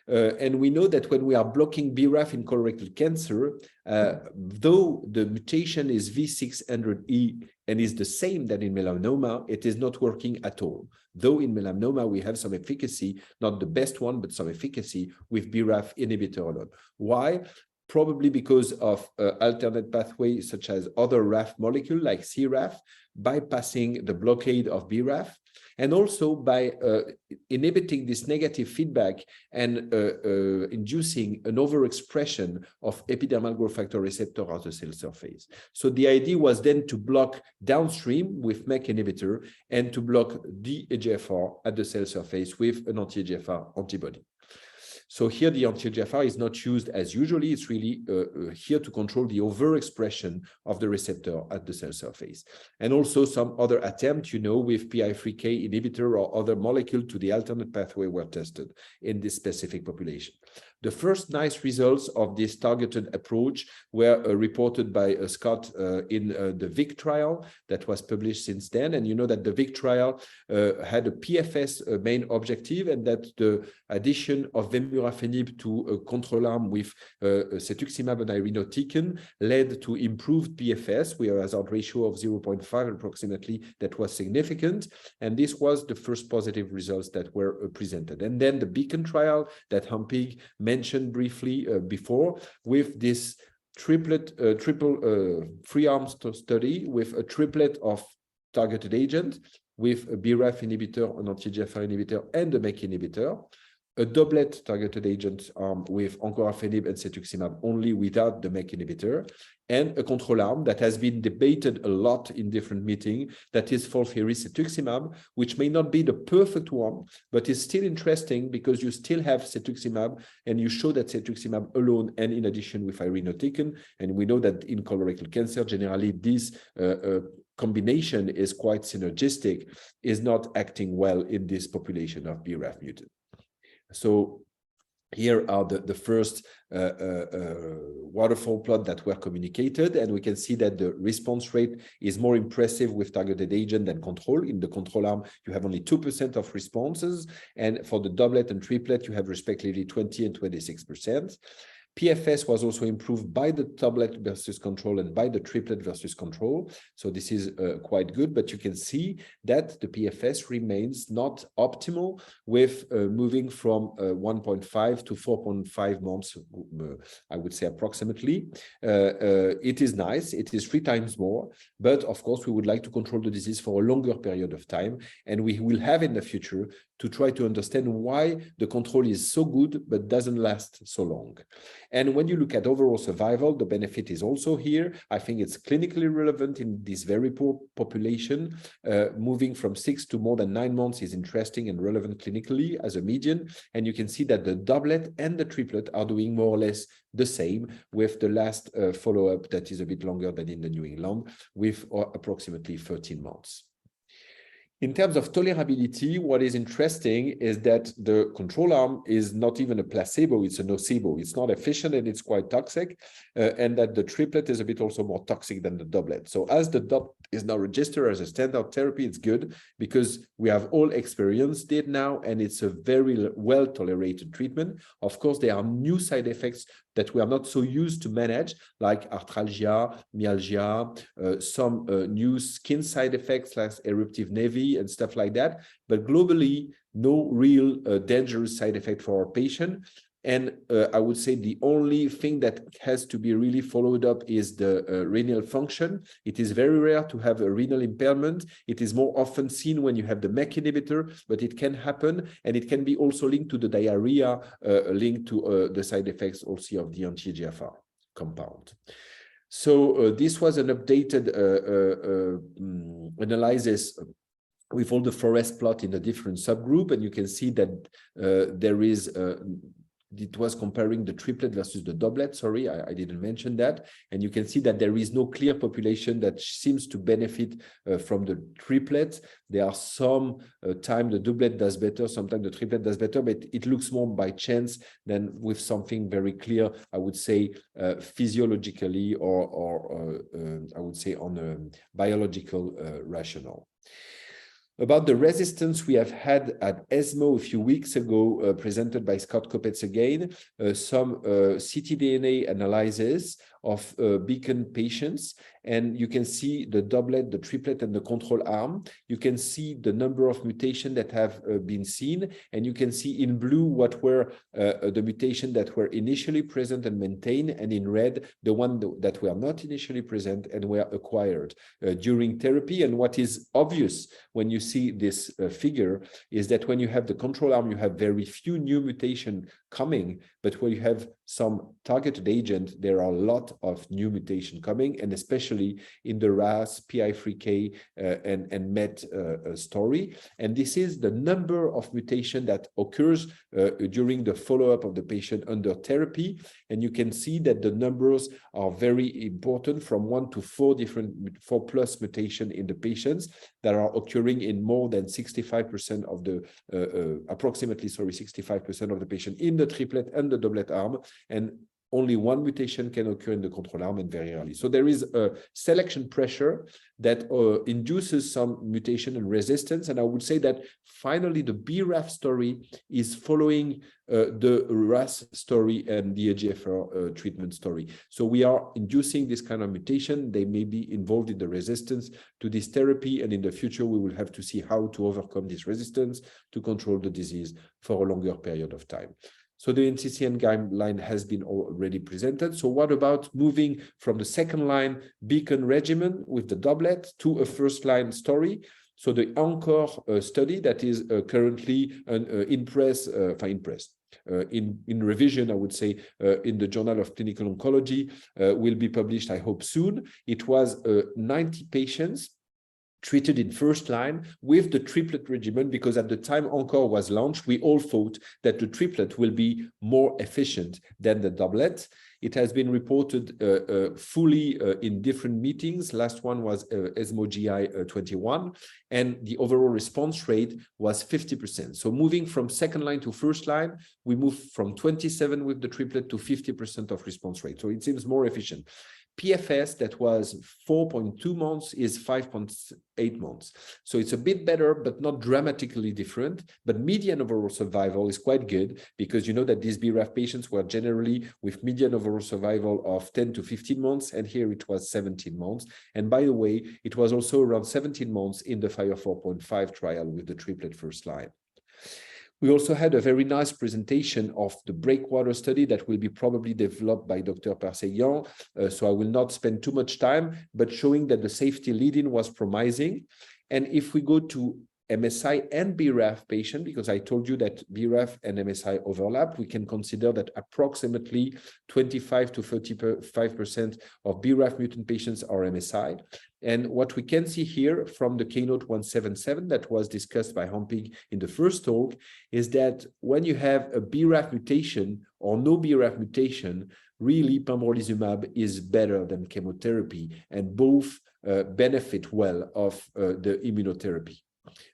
And we know that when we are blocking BRAF in colorectal cancer, though the mutation is V600E and is the same than in melanoma, it is not working at all. Though in melanoma, we have some efficacy, not the best one, but some efficacy with BRAF inhibitor alone. Why? Probably because of alternate pathways such as other RAF molecule like CRAF, bypassing the blockade of BRAF, and also by inhibiting this negative feedback and inducing an overexpression of epidermal growth factor receptor at the cell surface. So the idea was then to block downstream with MEK inhibitor and to block the EGFR at the cell surface with an anti-EGFR antibody. So here the anti-EGFR is not used as usually. It's really here to control the overexpression of the receptor at the cell surface. And also some other attempt, with PI3K inhibitor or other molecule to the alternate pathway were tested in this specific population. The first nice results of this targeted approach were reported by Scott in the VIC trial that was published since then. And you know that the VIC trial had a PFS main objective, and that the addition of vemurafenib to a control arm with cetuximab and irinotecan led to improved PFS, with a hazard ratio of 0.5 approximately that was significant. And this was the first positive results that were presented. And then the Beacon trial that Hampig mentioned briefly before, with this triple three-arm study with a triplet of targeted agent with a BRAF inhibitor, an anti-EGFR inhibitor, and a MEK inhibitor, a doublet targeted agent arm with encorafenib and cetuximab only without the MEK inhibitor, and a control arm that has been debated a lot in different meetings, that is FOLFIRI-cetuximab, which may not be the perfect one, but is still interesting because you still have cetuximab, and you show that cetuximab alone and in addition with irinotecan, and we know that in colorectal cancer, generally this combination is quite synergistic, is not acting well in this population of BRAF mutant. So here are the first waterfall plot that were communicated, and we can see that the response rate is more impressive with targeted agent than control. In the control arm, you have only 2% of responses, and for the doublet and triplet, you have respectively 20 and 26%. PFS was also improved by the doublet versus control and by the triplet versus control. So this is quite good, but you can see that the PFS remains not optimal with moving from 1.5 to 4.5 months, I would say approximately. It is nice, it is 3 times more, but of course we would like to control the disease for a longer period of time, and we will have in the future to try to understand why the control is so good but doesn't last so long. And when you look at overall survival, the benefit is also here. I think it's clinically relevant in this very poor population. Moving from 6 to more than 9 months is interesting and relevant clinically as a median. And you can see that the doublet and the triplet are doing more or less the same, with the last follow-up that is a bit longer than in the New England, with approximately 13 months. In terms of tolerability, what is interesting is that the control arm is not even a placebo, it's a nocebo. It's not efficient and it's quite toxic, and that the triplet is a bit also more toxic than the doublet. So as the doublet is now registered as a standard therapy, it's good because we have all experienced it now, and it's a very well-tolerated treatment. Of course, there are new side effects that we are not so used to manage, like arthralgia, myalgia, some new skin side effects like eruptive nevus and stuff like that. But globally, no real dangerous side effect for our patient. And I would say the only thing that has to be really followed up is the renal function. It is very rare to have a renal impairment. It is more often seen when you have the MEK inhibitor, but it can happen. And it can be also linked to the diarrhea, linked to the side effects also of the anti-EGFR compound. So this was an updated analysis with all the forest plot in a different subgroup. And you can see that there is it was comparing the triplet versus the doublet. Sorry, I didn't mention that. And you can see that there is no clear population that seems to benefit from the triplet. There are some time the doublet does better, sometimes the triplet does better, but it looks more by chance than with something very clear, I would say, physiologically or I would say on a biological rationale. About the resistance we have had at ESMO a few weeks ago, presented by Scott Kopetz again, some ctDNA analysis of Beacon patients. And you can see the doublet, the triplet, and the control arm. You can see the number of mutations that have been seen. And you can see in blue what were the mutations that were initially present and maintained, and in red, the one that were not initially present and were acquired during therapy. And what is obvious when you see this figure is that when you have the control arm, you have very few new mutations coming, but when you have some targeted agent, there are a lot of new mutation coming, and especially in the RAS, PI3K, and MET story. And this is the number of mutation that occurs during the follow-up of the patient under therapy. And you can see that the numbers are very important, from 1 to 4 different 4+ mutation in the patients that are occurring in more than 65% of the approximately 65% of the patient in the triplet and the doublet arm, and only 1 mutation can occur in the control arm, and very early. So there is a selection pressure that induces some mutation and resistance. And I would say that finally the BRAF story is following the RAS story and the EGFR treatment story. So we are inducing this kind of mutation. They may be involved in the resistance to this therapy. And in the future, we will have to see how to overcome this resistance to control the disease for a longer period of time. So the NCCN guideline has been already presented. So what about moving from the second line Beacon regimen with the doublet to a first line story? So the Encore study that is currently in revision, I would say, in the Journal of Clinical Oncology, will be published, I hope, soon. It was 90 patients treated in first line with the triplet regimen, because at the time Encore was launched, we all thought that the triplet will be more efficient than the doublet. It has been reported fully in different meetings. Last one was ESMO GI 21, and the overall response rate was 50%. So moving from second line to first line, we moved from 27 with the triplet to 50% of response rate. So it seems more efficient. PFS that was 4.2 months is 5.8 months. So it's a bit better, but not dramatically different. But median overall survival is quite good, because you know that these BRAF patients were generally with median overall survival of 10 to 15 months, and here it was 17 months. And by the way, it was also around 17 months in the FIRE 4.5 trial with the triplet first line. We also had a very nice presentation of the Breakwater study that will be probably developed by Dr. Perseguian. So I will not spend too much time, but showing that the safety lead-in was promising. And if we go to MSI and BRAF patient, because I told you that BRAF and MSI overlap, we can consider that approximately 25 to 35% of BRAF mutant patients are MSI. And what we can see here from the Keynote 177 that was discussed by Hampig in the first talk is that when you have a BRAF mutation or no BRAF mutation, really pembrolizumab is better than chemotherapy, and both benefit well of the immunotherapy.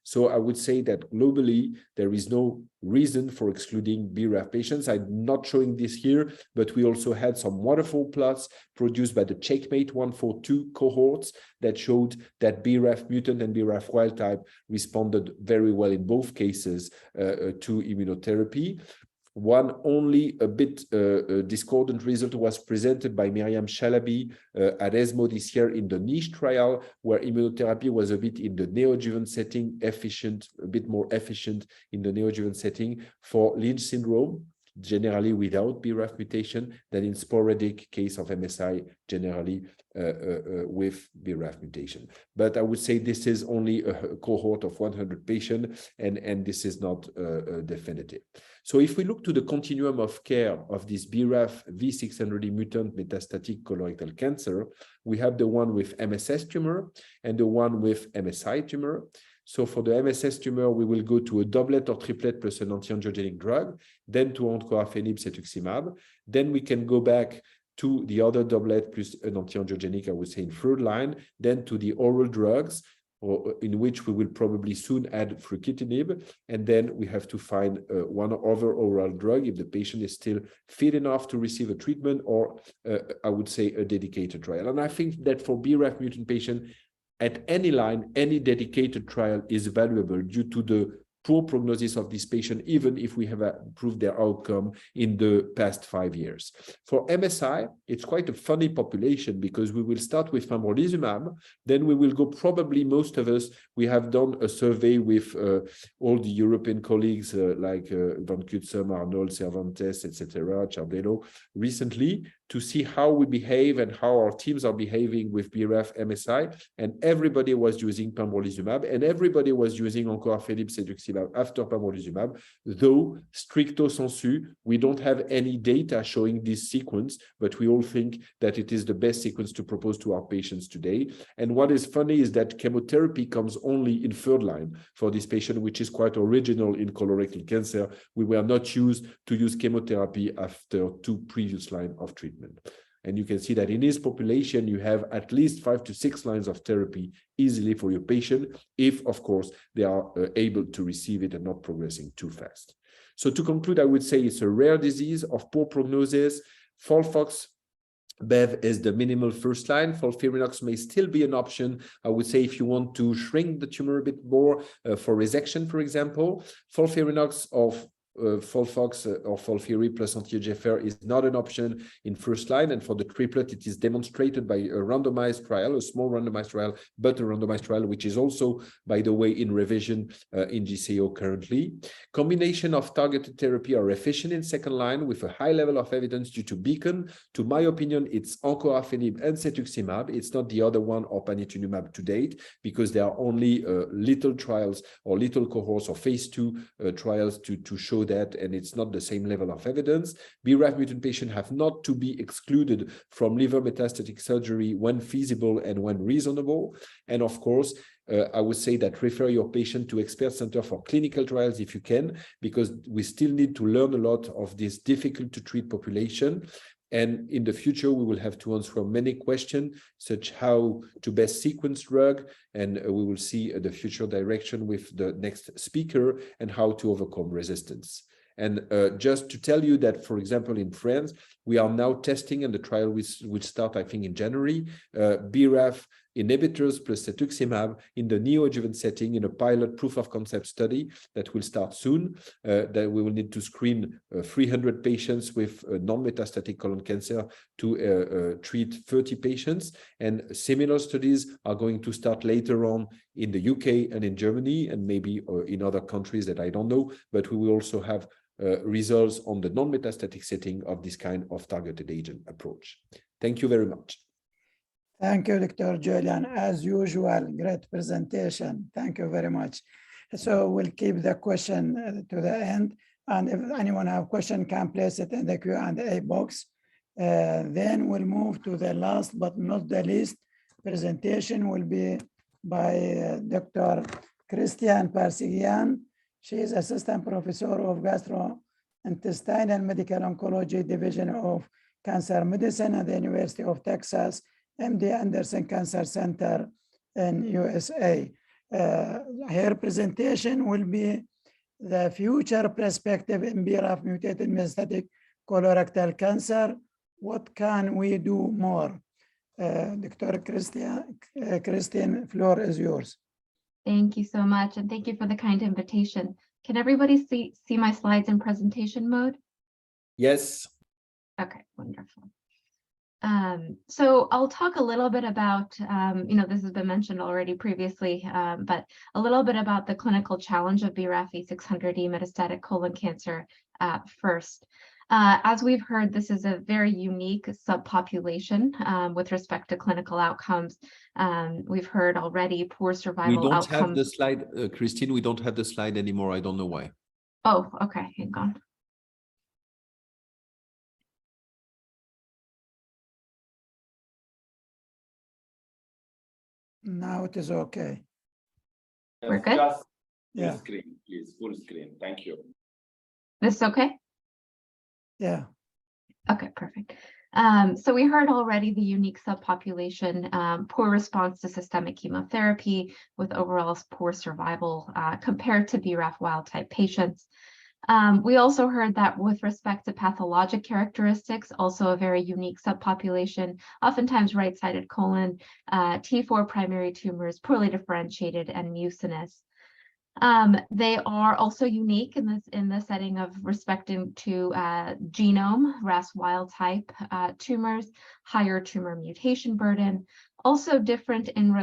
So I would say that globally, there is no reason for excluding BRAF patients. I'm not showing this here, but we also had some waterfall plots produced by the Checkmate 142 cohorts that showed that BRAF mutant and BRAF wild type responded very well in both cases to immunotherapy. One only a bit discordant result was presented by Myriam Chalabi at ESMO this year in the niche trial, where immunotherapy was a bit in the neoadjuvant setting, a bit more efficient in the neoadjuvant setting for Lynch syndrome, generally without BRAF mutation, than in sporadic case of MSI, generally with BRAF mutation. But I would say this is only a cohort of 100 patients, and this is not definitive. So if we look to the continuum of care of this BRAF V600E mutant metastatic colorectal cancer, we have the one with MSS tumor and the one with MSI tumor. So for the MSS tumor, we will go to a doublet or triplet plus an anti-angiogenic drug, then to encorafenib cetuximab. Then we can go back to the other doublet plus an anti-angiogenic, I would say in third line, then to the oral drugs, or in which we will probably soon add fruquintinib, and then we have to find one other oral drug if the patient is still fit enough to receive a treatment, or I would say a dedicated trial. And I think that for BRAF mutant patient, at any line, any dedicated trial is valuable due to the poor prognosis of this patient, even if we have improved their outcome in the past 5 years. For MSI, it's quite a funny population because we will start with pembrolizumab, then we will go, probably most of us, we have done a survey with all the European colleagues like Van Cutsem, Arnold, Cervantes, etc., Chardelo, recently, to see how we behave and how our teams are behaving with BRAF MSI, and everybody was using pembrolizumab, and everybody was using encorafenib cetuximab after pembrolizumab, though stricto sensu, we don't have any data showing this sequence, but we all think that it is the best sequence to propose to our patients today. And what is funny is that chemotherapy comes only in third line for this patient, which is quite original in colorectal cancer. We were not used to use chemotherapy after 2 previous lines of treatment. And you can see that in this population, you have at least 5 to 6 lines of therapy easily for your patient, if, of course, they are able to receive it and not progressing too fast. So to conclude, I would say it's a rare disease of poor prognosis. FOLFOX Bev is the minimal first line. FOLFIRINOX may still be an option, I would say, if you want to shrink the tumor a bit more for resection, for example. FOLFIRINOX of FOLFOX or FOLFIRI plus anti-EGFR is not an option in first line, and for the triplet it is demonstrated by a randomized trial, a small randomized trial, but a randomized trial which is also, by the way, in revision in GCO currently. Combination of targeted therapy are efficient in second line with a high level of evidence due to Beacon. To my opinion, it's encorafenib and cetuximab. It's not the other one or panitumumab to date, because there are only little trials or little cohorts or phase 2 trials to show that, and it's not the same level of evidence. BRAF mutant patients have not to be excluded from liver metastatic surgery when feasible and when reasonable. And of course, I would say that refer your patient to expert center for clinical trials if you can, because we still need to learn a lot of this difficult to treat population. And in the future, we will have to answer many questions, such how to best sequence drug, and we will see the future direction with the next speaker and how to overcome resistance. And just to tell you that, for example, in France, we are now testing, and the trial will start, I think, in January, BRAF inhibitors plus cetuximab in the neoadjuvant setting in a pilot proof of concept study that will start soon. That we will need to screen 300 patients with non-metastatic colon cancer to treat 30 patients. And similar studies are going to start later on in the UK and in Germany, and maybe in other countries that I don't know, but we will also have results on the non-metastatic setting of this kind of targeted agent approach. Thank you very much. Thank you, Dr. Julian. As usual, great presentation. Thank you very much. So we'll keep the question to the end. And if anyone have question, can place it in the Q&A box. Then we'll move to the last but not the least presentation will be by Dr. Christian Parsigian. She is Assistant Professor of Gastrointestinal Medical Oncology Division of Cancer Medicine at the University of Texas, MD Anderson Cancer Center in USA. Her presentation will be the future perspective in BRAF-mutated metastatic colorectal cancer. What can we do more? Dr. Christine, floor is yours. Thank you so much, and thank you for the kind invitation. Can everybody see my slides in presentation mode? Yes. Okay, wonderful. So I'll talk a little bit about, this has been mentioned already previously, but a little bit about the clinical challenge of BRAF V600E metastatic colon cancer first. As we've heard, this is a very unique subpopulation with respect to clinical outcomes. We've heard already poor survival We don't outcomes. have the slide, Christine, we don't have the slide anymore. I don't know why. Oh, okay, hang on. Now it is okay. We're good? Just Yeah. full screen, please, full screen. Thank you. This is okay? Yeah. Okay, perfect. So we heard already the unique subpopulation, poor response to systemic chemotherapy with overall poor survival compared to BRAF wild type patients. We also heard that with respect to pathologic characteristics, also a very unique subpopulation, oftentimes right-sided colon, T4 primary tumors, poorly differentiated and mucinous. They are also unique in the setting of respecting to genome, RAS wild type tumors, higher tumor mutation burden, also different in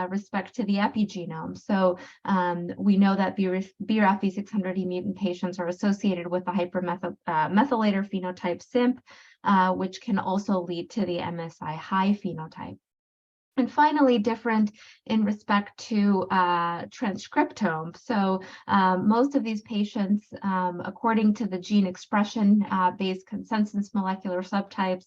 respect to the epigenome. So we know that BRAF V600E mutant patients are associated with the hypermethylator phenotype SIMP, which can also lead to the MSI high phenotype. And finally, different in respect to transcriptome. So most of these patients, according to the gene expression based consensus molecular subtypes,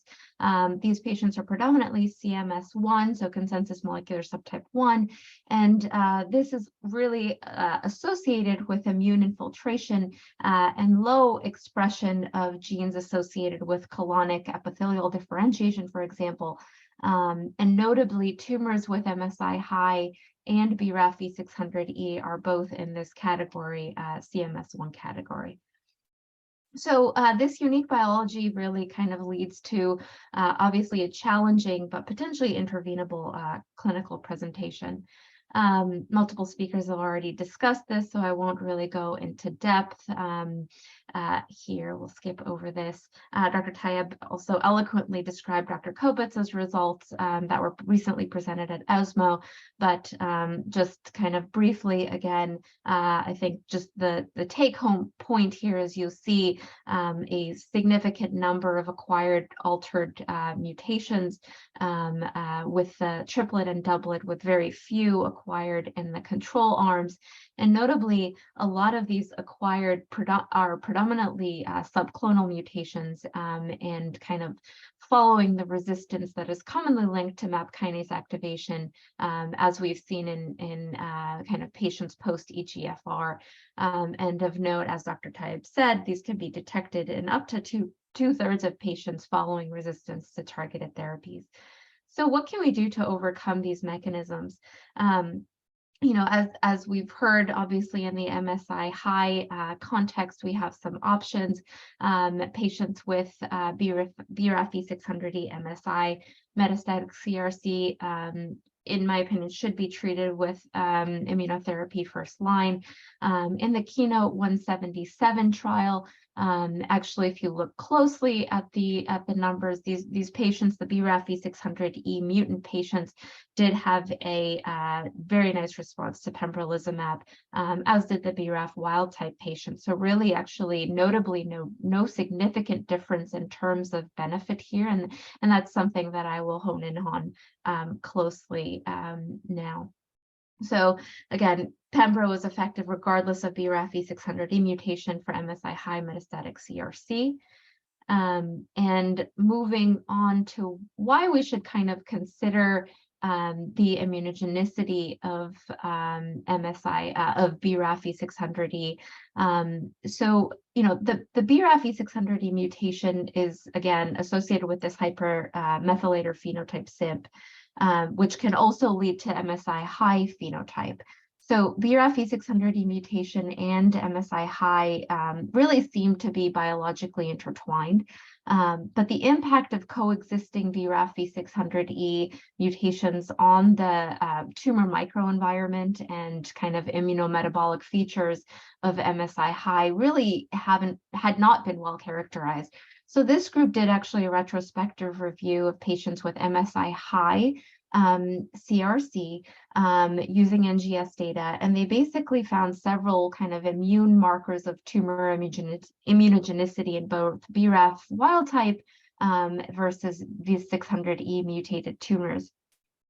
these patients are predominantly CMS1, so consensus molecular subtype 1. And this is really associated with immune infiltration and low expression of genes associated with colonic epithelial differentiation, for example. And notably, tumors with MSI high and BRAF V600E are both in this category, CMS1 category. So this unique biology really kind of leads to obviously a challenging but potentially intervenable clinical presentation. Multiple speakers have already discussed this, so I won't really go into depth here. We'll skip over this. Dr. Tayeb also eloquently described Dr. Kopitz's results that were recently presented at ESMO, but just kind of briefly again, I think just the take-home point here is you'll see a significant number of acquired altered mutations with the triplet and doublet, with very few acquired in the control arms. And notably, a lot of these acquired are predominantly subclonal mutations and kind of following the resistance that is commonly linked to MAP kinase activation, as we've seen in kind of patients post-EGFR. And of note, as Dr. Tayeb said, these can be detected in up to two-thirds of patients following resistance to targeted therapies. So what can we do to overcome these mechanisms? As we've heard, obviously in the MSI high context, we have some options. Patients with BRAF V600E MSI metastatic CRC, in my opinion, should be treated with immunotherapy first line. In the Keynote 177 trial, actually, if you look closely at the numbers, these patients, the BRAF V600E mutant patients, did have a very nice response to pembrolizumab, as did the BRAF wild type patients. So really, actually, notably, no significant difference in terms of benefit here, and that's something that I will hone in on closely now. So again, Pembro was effective regardless of BRAF V600E mutation for MSI high metastatic CRC. And moving on to why we should kind of consider the immunogenicity of MSI of BRAF V600E. So, you know, the BRAF V600E mutation is again associated with this hypermethylator phenotype CYP, which can also lead to MSI high phenotype. So BRAF V600E mutation and MSI high really seem to be biologically intertwined, but the impact of coexisting BRAF V600E mutations on the tumor microenvironment and kind of immunometabolic features of MSI high really had not been well characterized. So this group did actually a retrospective review of patients with MSI high CRC using NGS data, and they basically found several kind of immune markers of tumor immunogenicity in both BRAF wild type versus V600E mutated tumors.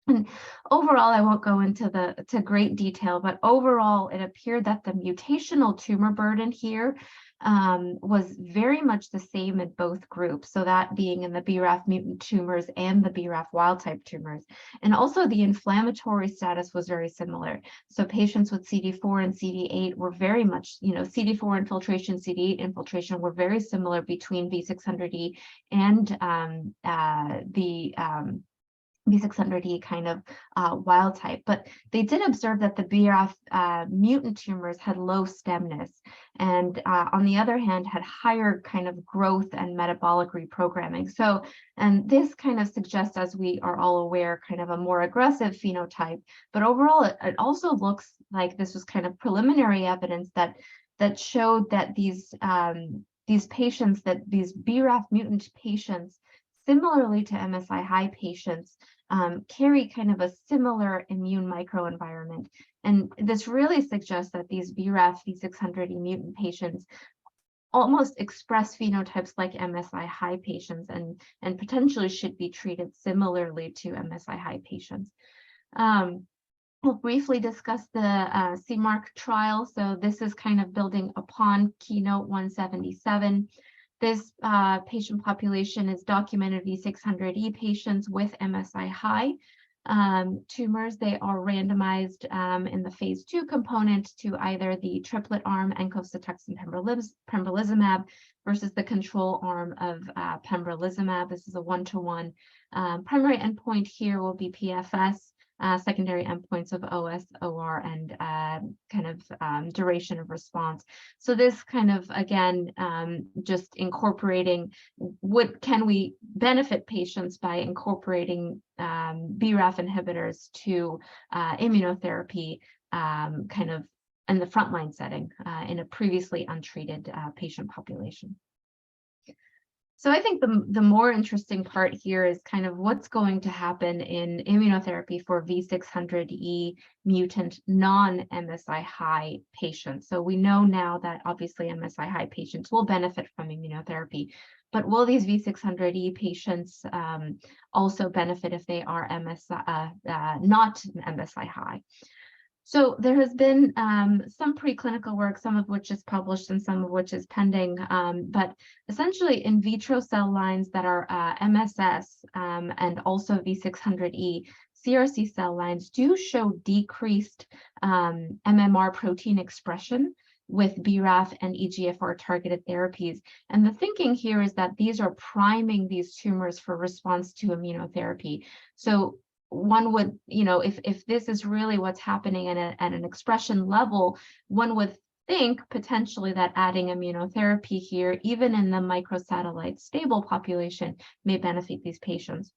And overall, I won't go into great detail, but overall, it appeared that the mutational tumor burden here was very much the same in both groups. So that being in the BRAF mutant tumors and the BRAF wild type tumors. And also the inflammatory status was very similar. So patients with CD4 and CD8 were very much, you know, CD4 infiltration, CD8 infiltration were very similar between V600E and the V600E kind of wild type, but they did observe that the BRAF mutant tumors had low stemness, and on the other hand had higher kind of growth and metabolic reprogramming. So, and this kind of suggests, as we are all aware, kind of a more aggressive phenotype, but overall it also looks like this was kind of preliminary evidence that showed that these patients, that these BRAF mutant patients, similarly to MSI high patients, carry kind of a similar immune microenvironment. And this really suggests that these BRAF V600E mutant patients almost express phenotypes like MSI high patients and potentially should be treated similarly to MSI high patients. We'll briefly discuss the CMARC trial. So this is kind of building upon Keynote 177. This patient population is documented V600E patients with MSI high tumors. They are randomized in the phase 2 component to either the triplet arm encofsitex pembrolizumab versus the control arm of pembrolizumab. This is a 1-to-1. Primary endpoint here will be PFS. Secondary endpoints of OS, OR, and kind of duration of response. So this kind of, again, just incorporating can we benefit patients by incorporating BRAF inhibitors to immunotherapy kind of in the frontline setting in a previously untreated patient population. So I think the more interesting part here is kind of what's going to happen in immunotherapy for V600E mutant non-MSI high patients. So we know now that obviously MSI high patients will benefit from immunotherapy, but will these V600E patients also benefit if they are not MSI high? So there has been some preclinical work, some of which is published and some of which is pending, but essentially in vitro cell lines that are MSS and also V600E, CRC cell lines do show decreased MMR protein expression with BRAF and EGFR targeted therapies. And the thinking here is that these are priming these tumors for response to immunotherapy. So one would, you know, if this is really what's happening at an expression level, one would think potentially that adding immunotherapy here, even in the microsatellite stable population, may benefit these patients.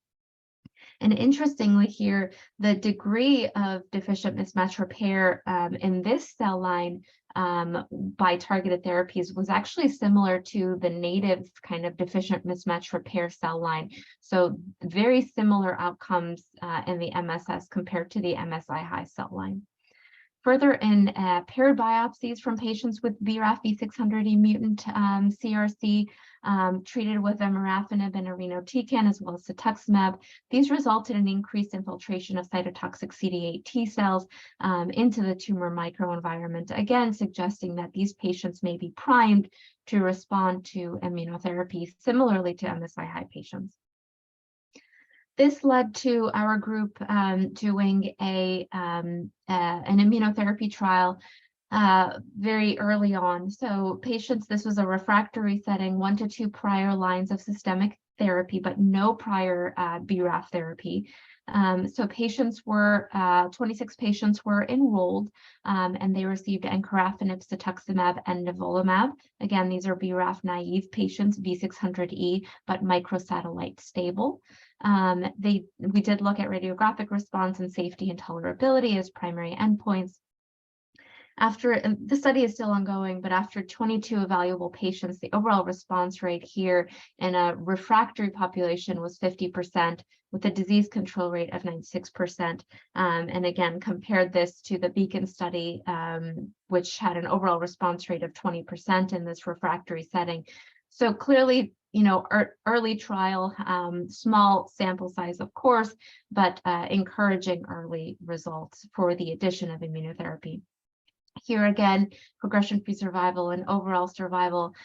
And interestingly here, the degree of deficient mismatch repair in this cell line by targeted therapies was actually similar to the native kind of deficient mismatch repair cell line. So very similar outcomes in the MSS compared to the MSI high cell line. Further, in paired biopsies from patients with BRAF V600E mutant CRC treated with vemurafenib and irinotecan as well as cetuximab, these resulted in increased infiltration of cytotoxic CD8 T cells into the tumor microenvironment, again suggesting that these patients may be primed to respond to immunotherapy similarly to MSI-high patients. This led to our group doing an immunotherapy trial very early on. So patients, this was a refractory setting, 1 to 2 prior lines of systemic therapy, but no prior BRAF therapy. So patients were, 26 patients were enrolled and they received encorafenib, cetuximab, and nivolumab. Again, these are BRAF naive patients, V600E, but microsatellite stable. We did look at radiographic response and safety and tolerability as primary endpoints. The study is still ongoing, but after 22 evaluable patients, the overall response rate here in a refractory population was 50%, with a disease control rate of 96%. And again, compared this to the Beacon study, which had an overall response rate of 20% in this refractory setting. So clearly, early trial, small sample size, of course, but encouraging early results for the addition of immunotherapy. Here again, progression-free survival and overall survival.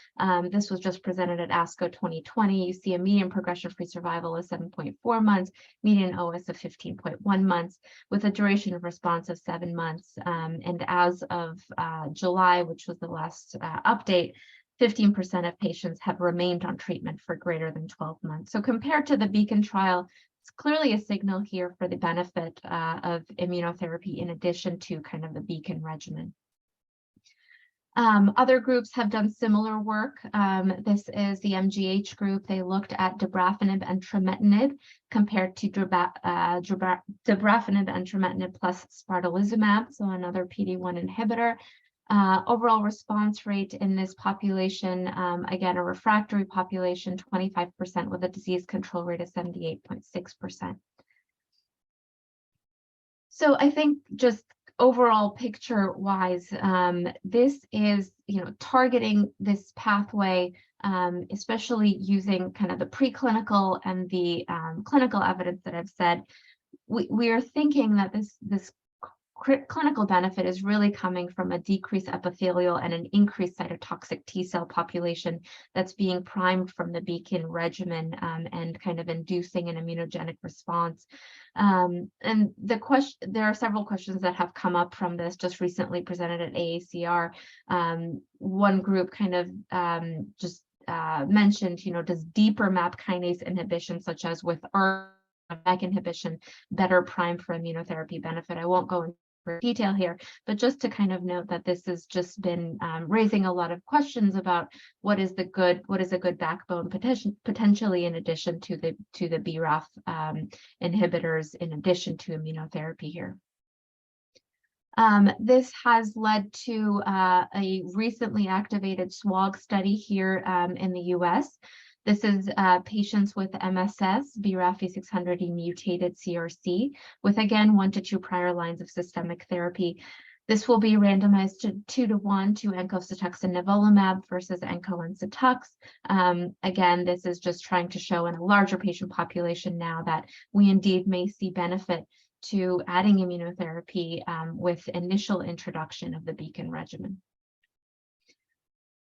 This was just presented at ASCO 2020. You see a median progression-free survival of 7.4 months, median OS of 15.1 months, with a duration of response of 7 months. And as of July, which was the last update, 15% of patients have remained on treatment for greater than 12 months. So compared to the Beacon trial, it's clearly a signal here for the benefit of immunotherapy in addition to kind of the Beacon regimen. Other groups have done similar work. This is the MGH group. They looked at dabrafenib and trametinib compared to dabrafenib and trametinib plus spartalizumab, so another PD-1 inhibitor. Overall response rate in this population, again, a refractory population, 25% with a disease control rate of 78.6%. So I think just overall picture wise, this is, targeting this pathway, especially using kind of the preclinical and the clinical evidence that I've said, we are thinking that this clinical benefit is really coming from a decreased epithelial and an increased cytotoxic T cell population that's being primed from the Beacon regimen and kind of inducing an immunogenic response. And there are several questions that have come up from this just recently presented at AACR. One group kind of just mentioned, does deeper MAP kinase inhibition, such as with MEK inhibition, better prime for immunotherapy benefit? I won't go into detail here, but just to kind of note that this has just been raising a lot of questions about what is a good backbone potentially in addition to the BRAF inhibitors in addition to immunotherapy here. This has led to a recently activated SWOG study here in the US. This is patients with MSS, BRAF V600E mutated CRC, with again 1 to 2 prior lines of systemic therapy. This will be randomized to 2-to-1 to encofcetuximab and nivolumab versus enco and cetux. Again, this is just trying to show in a larger patient population now that we indeed may see benefit to adding immunotherapy with initial introduction of the Beacon regimen.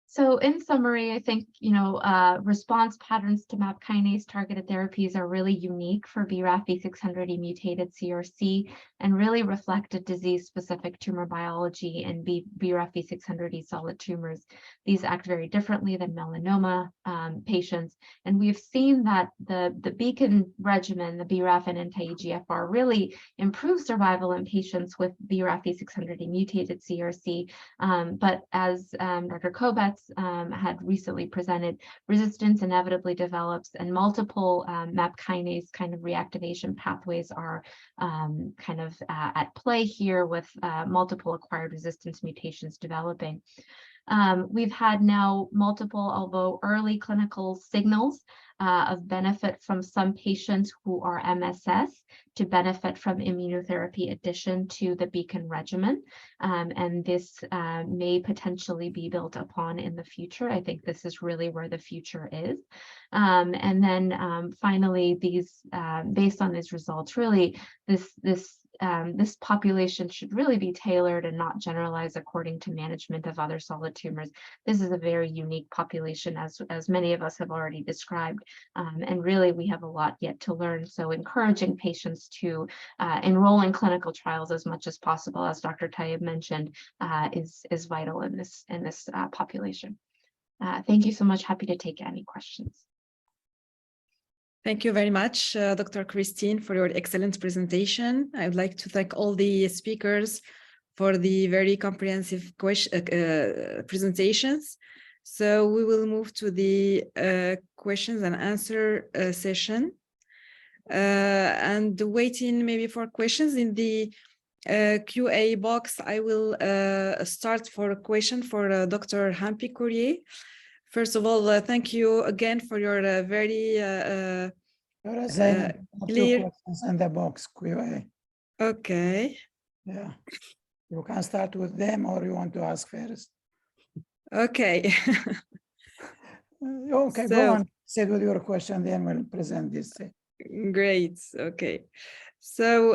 So in summary, I think, response patterns to MAP kinase targeted therapies are really unique for BRAF V600E mutated CRC and really reflect a disease-specific tumor biology in BRAF V600E solid tumors. These act very differently than melanoma patients. And we've seen that the Beacon regimen, the BRAF and anti-EGFR, really improves survival in patients with BRAF V600E mutated CRC. But as Dr. Kobetz had recently presented, resistance inevitably develops and multiple MAP kinase kind of reactivation pathways are kind of at play here with multiple acquired resistance mutations developing. We've had now multiple, although early clinical signals of benefit from some patients who are MSS to benefit from immunotherapy addition to the Beacon regimen. And this may potentially be built upon in the future. I think this is really where the future is. And then finally, these based on these results, really this population should really be tailored and not generalized according to management of other solid tumors. This is a very unique population, as many of us have already described, and really we have a lot yet to learn. So encouraging patients to enroll in clinical trials as much as possible, as Dr. Tayeb mentioned, is vital in this population. Thank you so much. Happy to take any questions. Thank you very much, Dr. Christine, for your excellent presentation. I would like to thank all the speakers for the very comprehensive presentations. So we will move to the questions and answer session. And waiting maybe for questions in the QA box, I will start for a question for Dr. Hampi Courier. First of all, thank you again for your very clear questions in the box QA. Okay. Yeah, you can start with them, or you want to ask first? Okay. Okay, So, go on. Sit with your question, then we'll present this. Great. Okay. So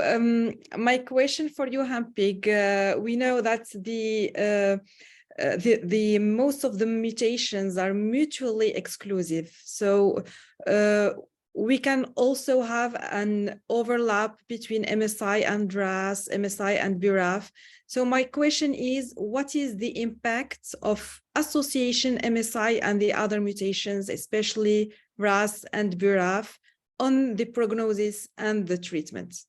my question for you, Hampik, we know that the most of the mutations are mutually exclusive. So we can also have an overlap between MSI and RAS, MSI and BRAF. So my question is, what is the impact of association MSI and the other mutations, especially RAS and BRAF, on the prognosis and the treatment?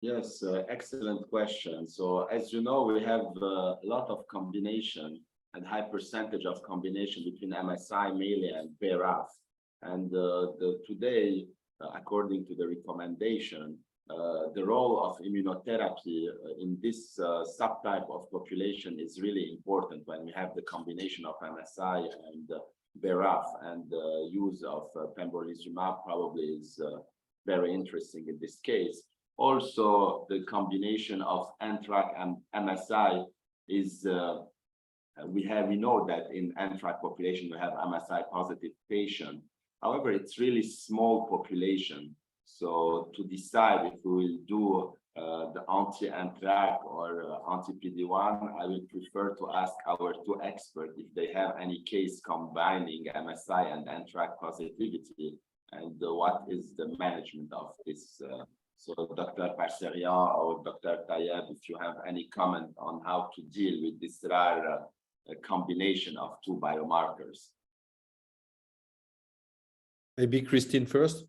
Yes, excellent question. So as you know, we have a lot of combination and high percentage of combination between MSI mainly and BRAF. And today, according to the recommendation, the role of immunotherapy in this subtype of population is really important when we have the combination of MSI and BRAF, and the use of pembrolizumab probably is very interesting in this case. Also, the combination of NTRK and MSI is, we know that in NTRK population, we have MSI positive patient. However, it's really small population. So to decide if we will do the anti-NTRK or anti-PD-1, I will prefer to ask our two experts if they have any case combining MSI and NTRK positivity, and what is the management of this. So Dr. Parcerian or Dr. Tayeb, if you have any comment on how to deal with this rare combination of two biomarkers. Maybe Christine first.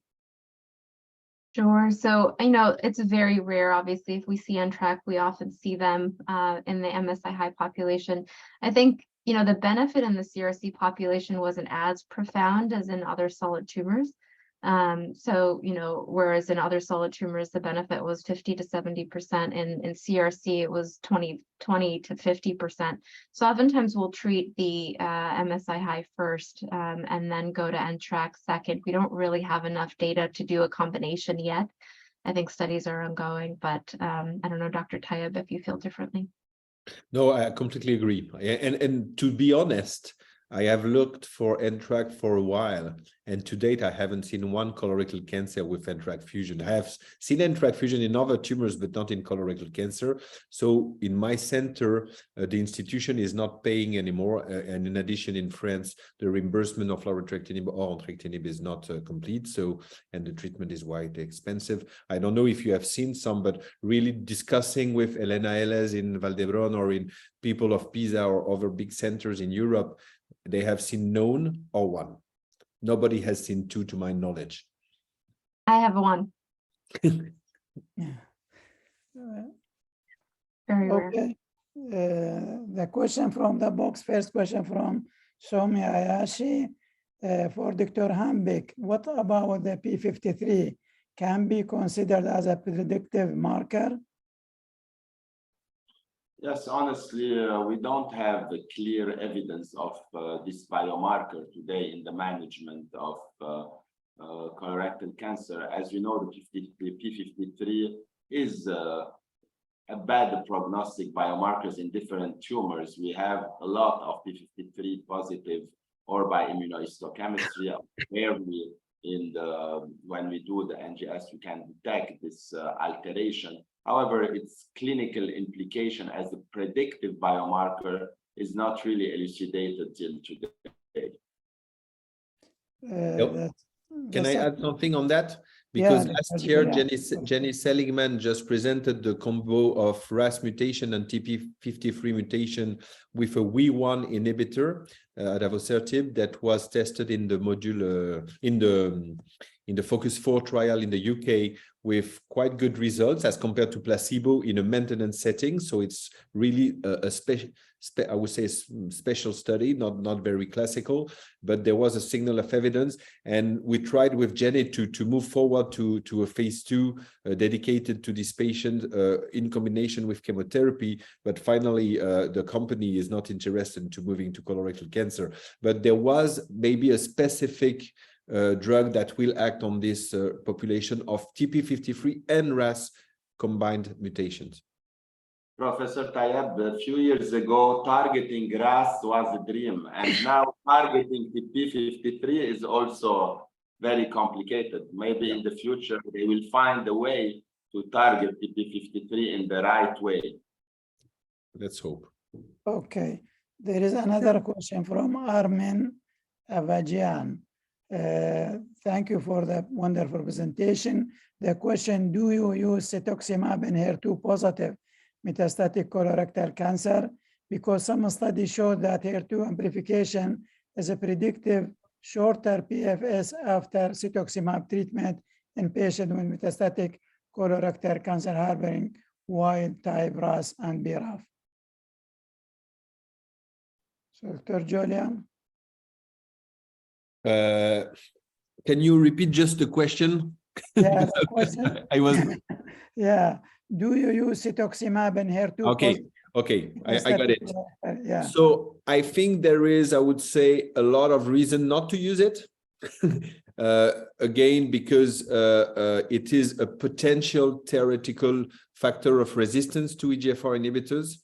Sure. So I know it's very rare. Obviously, if we see NTRK, we often see them in the MSI high population. I think, the benefit in the CRC population wasn't as profound as in other solid tumors. So, whereas in other solid tumors, the benefit was 50 to 70%, in CRC, it was 20 to 50%. So oftentimes we'll treat the MSI high first and then go to NTRK second. We don't really have enough data to do a combination yet. I think studies are ongoing, but I don't know, Dr. Tayeb, if you feel differently. No, I completely agree. And to be honest, I have looked for NTRK for a while, and to date, I haven't seen one colorectal cancer with NTRK fusion. I have seen NTRK fusion in other tumors, but not in colorectal cancer. So in my center, the institution is not paying anymore. And in addition, in France, the reimbursement of larotrectinib or entrectinib is not complete. So, and the treatment is quite expensive. I don't know if you have seen some, but really discussing with Elena Elez in Val d'Hebron or in people of Pisa or other big centers in Europe, they have seen none or one. Nobody has seen two, to my knowledge. I have one. Yeah. Very rare. Okay. The question from the box, first question from Somi Ayashi for Dr. Hambick. What about the P53? Can be considered as a predictive marker? Yes, honestly, we don't have the clear evidence of this biomarker today in the management of colorectal cancer. As you know, the P53 is a bad prognostic biomarkers in different tumors. We have a lot of P53 positive or by immunohistochemistry, where when we do the NGS, we can detect this alteration. However, its clinical implication as a predictive biomarker is not really elucidated till today. Can I add something on that? Yeah, Because last year, Jenny Seligman just presented the combo of RAS mutation and TP53 mutation with a WEE1 inhibitor, adavosertib, that was tested in the module in the Focus 4 trial in the UK with quite good results as compared to placebo in a maintenance setting. So it's really a I would say special study, not very classical, but there was a signal of evidence. And we tried with Jenny to move forward to a phase 2 dedicated to this patient in combination with chemotherapy. But finally, the company is not interested in moving to colorectal cancer. But there was maybe a specific drug that will act on this population of TP53 and RAS combined mutations. Professor Tayeb, a few years ago, targeting RAS was a dream, and now targeting TP53 is also very complicated. Maybe in the future, they will find a way to target TP53 in the right way. Let's hope. Okay, there is another question from Armin Avajian. Thank you for the wonderful presentation. The question, do you use cetuximab in HER2 positive metastatic colorectal cancer? Because some studies show that HER2 amplification is a predictive shorter PFS after cetuximab treatment in patients with metastatic colorectal cancer harboring wild type RAS and BRAF. So, Dr. Julia. Can you repeat just the question? Yeah, the question. I was. Yeah. Do you use cetuximab in HER2? Okay, I got it. Yeah. So I think there is, I would say, a lot of reason not to use it. Again, because it is a potential theoretical factor of resistance to EGFR inhibitors.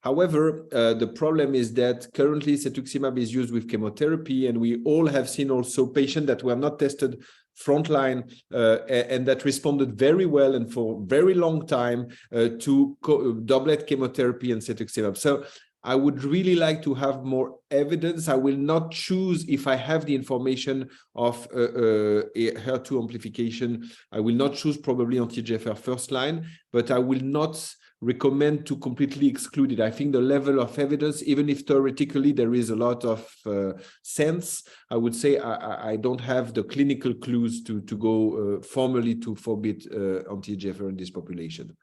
However, the problem is that currently cetuximab is used with chemotherapy, and we all have seen also patients that were not tested frontline and that responded very well and for a very long time to doublet chemotherapy and cetuximab. So I would really like to have more evidence. I will not choose, if I have the information of HER2 amplification, I will not choose probably anti-EGFR first line, but I will not recommend to completely exclude it. I think the level of evidence, even if theoretically there is a lot of sense, I would say I don't have the clinical clues to go formally to forbid anti-EGFR in this population.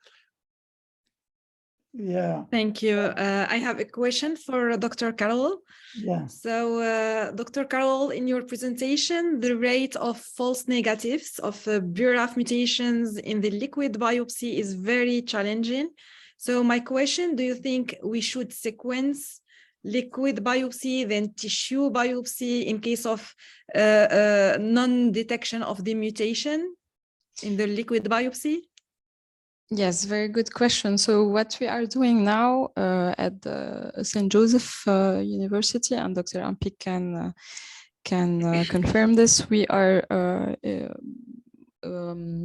Yeah. Thank you. I have a question for Dr. Carol. Yeah. So, Dr. Carol, in your presentation, the rate of false negatives of BRAF mutations in the liquid biopsy is very challenging. So my question, do you think we should sequence liquid biopsy, then tissue biopsy in case of non-detection of the mutation in the liquid biopsy? Yes, very good question. So what we are doing now at the St. Joseph University, and Dr. Ampik can confirm this, we are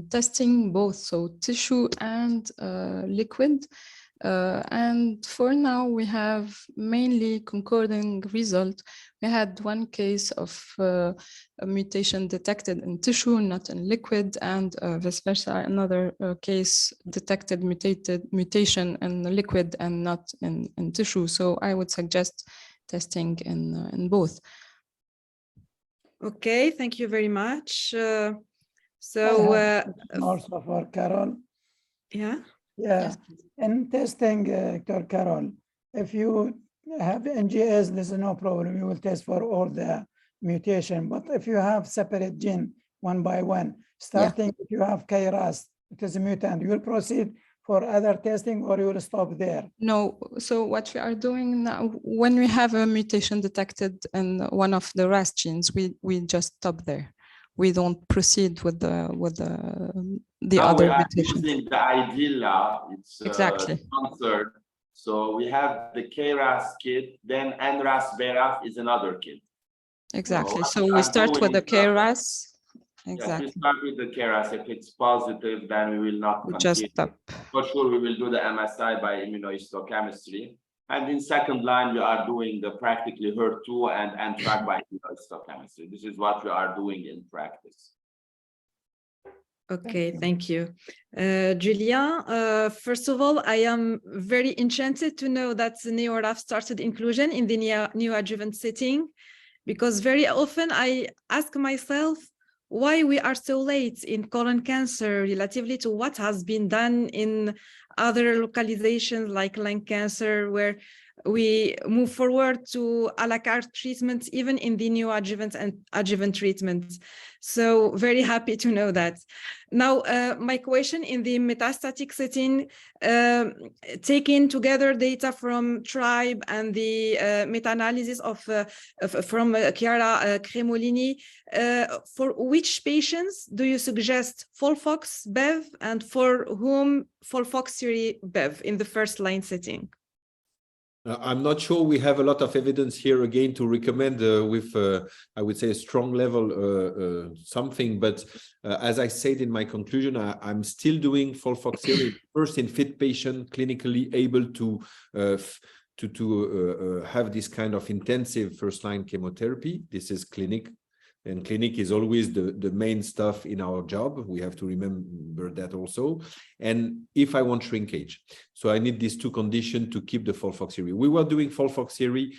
testing both, so tissue and liquid. And for now, we have mainly concording result. We had one case of a mutation detected in tissue, not in liquid, and vice versa, another case detected mutation in liquid and not in tissue. So I would suggest testing in both. Okay, thank you very much. Also for Carol. Yeah. Yeah, yes, in testing, Dr. Carol, if you have NGS, there's no problem. You will test for all the mutation. But if you have separate gene one by one, starting if you have KRAS, it is a mutant, you will proceed for other testing, or you will stop there? No, so what we are doing now, when we have a mutation detected in one of the RAS genes, we just stop there. We don't proceed with the Now other we are mutations. using the IDEALA, it's Exactly. sponsored. So we have the KRAS kit, then NRAS BRAF is another kit. Exactly. what So we we are start with the doing, KRAS. Yes, Exactly. we start with the KRAS. If it's positive, then we will not We continue. just stop. For sure, we will do the MSI by immunohistochemistry. And in second line, we are doing the practically HER2 and track by immunohistochemistry. This is what we are doing in practice. Okay, thank you. Julien, first of all, I am very enchanted to know that the NeoRAF started inclusion in the neoadjuvant setting, because very often I ask myself why we are so late in colon cancer relatively to what has been done in other localizations like lung cancer, where we move forward to a la carte treatment, even in the neoadjuvant and adjuvant treatment. So very happy to know that. Now, my question in the metastatic setting, taking together data from TRIBE and the meta-analysis from Chiara Cremolini, for which patients do you suggest FOLFOX BEV, and for whom FOLFOXIRI BEV in the first line setting? I'm not sure we have a lot of evidence here again to recommend with, I would say, a strong level something. But as I said in my conclusion, I'm still doing FOLFOXIRI first in fit patient, clinically able to have this kind of intensive first-line chemotherapy. This is clinic. And clinic is always the main stuff in our job. We have to remember that also. And if I want shrinkage, so I need these two conditions to keep the FOLFOXIRI. We were doing FOLFOXIRI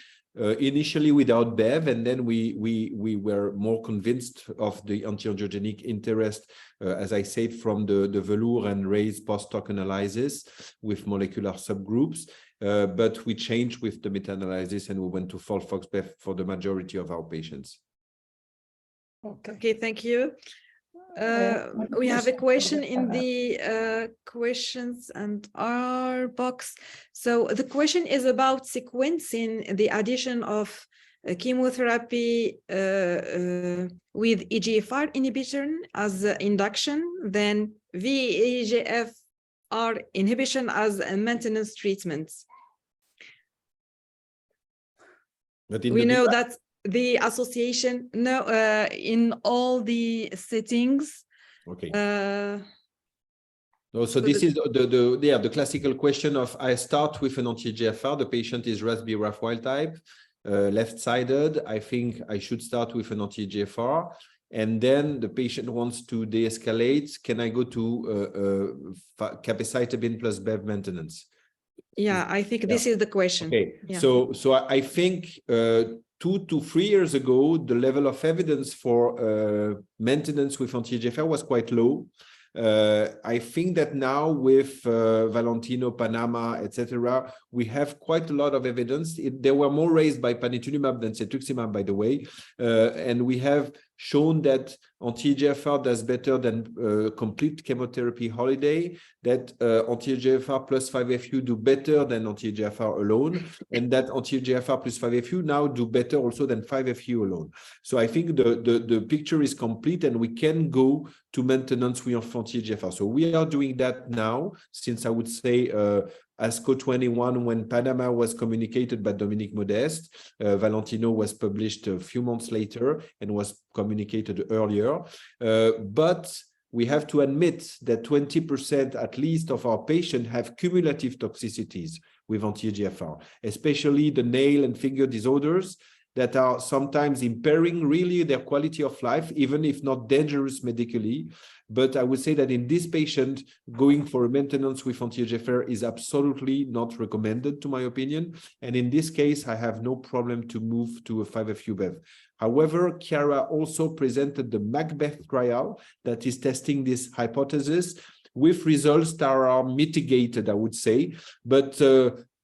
initially without BEV, and then we were more convinced of the anti-angiogenic interest, as I said, from the velour and raise post-hoc analysis with molecular subgroups. But we changed with the meta-analysis and we went to FOLFOX-BEV for the majority of our patients. Okay, thank you. We have a question in the questions and our box. So the question is about sequencing the addition of chemotherapy with EGFR inhibition as induction, then VEGFR inhibition as a maintenance treatment. We know that the association in all the settings. Okay. No, so this is the classical question of I start with an anti-EGFR. The patient is RAS-BRAF wild type, left-sided. I think I should start with an anti-EGFR, and then the patient wants to de-escalate. Can I go to capecitabine plus BEV maintenance? Yeah, I think this is the question. Okay, yeah. So I think 2 to 3 years ago, the level of evidence for maintenance with anti-EGFR was quite low. I think that now with Valentino, Panama, etc., we have quite a lot of evidence. They were more raised by panitumumab than cetuximab, by the way, and we have shown that anti-EGFR does better than complete chemotherapy holiday, that anti-EGFR plus 5-FU do better than anti-EGFR alone, and that anti-EGFR plus 5-FU now do better also than 5-FU alone. So I think the picture is complete and we can go to maintenance with anti-EGFR. So we are doing that now, since I would say ASCO 21, when Panama was communicated by Dominique Modeste, Valentino was published a few months later and was communicated earlier. But we have to admit that 20% at least of our patients have cumulative toxicities with anti-EGFR, especially the nail and finger disorders that are sometimes impairing really their quality of life, even if not dangerous medically. But I would say that in this patient, going for a maintenance with anti-EGFR is absolutely not recommended, to my opinion. And in this case, I have no problem to move to a 5-FU BEV. However, Chiara also presented the Macbeth trial that is testing this hypothesis with results that are mitigated, I would say. But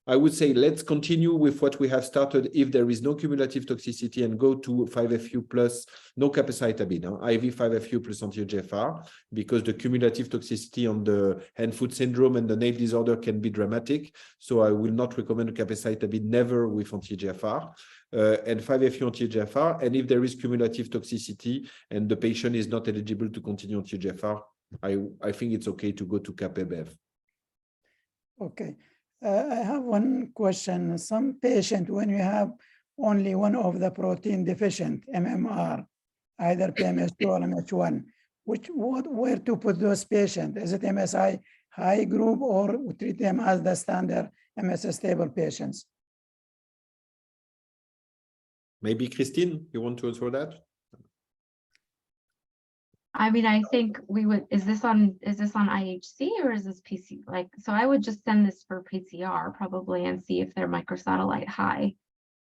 I would say let's continue with what we have started if there is no cumulative toxicity and go to 5-FU plus no capecitabine, IV 5-FU plus anti-EGFR, because the cumulative toxicity on the hand-foot syndrome and the nail disorder can be dramatic. So I will not recommend capecitabine never with anti-EGFR. And 5-FU anti-EGFR. And if there is cumulative toxicity and the patient is not eligible to continue anti-EGFR, I think it's okay to go to Cap-Bev. Okay. I have one question. Some patient, when you have only one of the protein deficient, MMR, either PMS2 or MH1, where to put those patients? Is it MSI high group or we treat them as the standard MS stable patients? Maybe Christine, you want to answer that? I mean, I think we would, is this on IHC or is this PC? Like, so I would just send this for PCR probably and see if they're microsatellite high.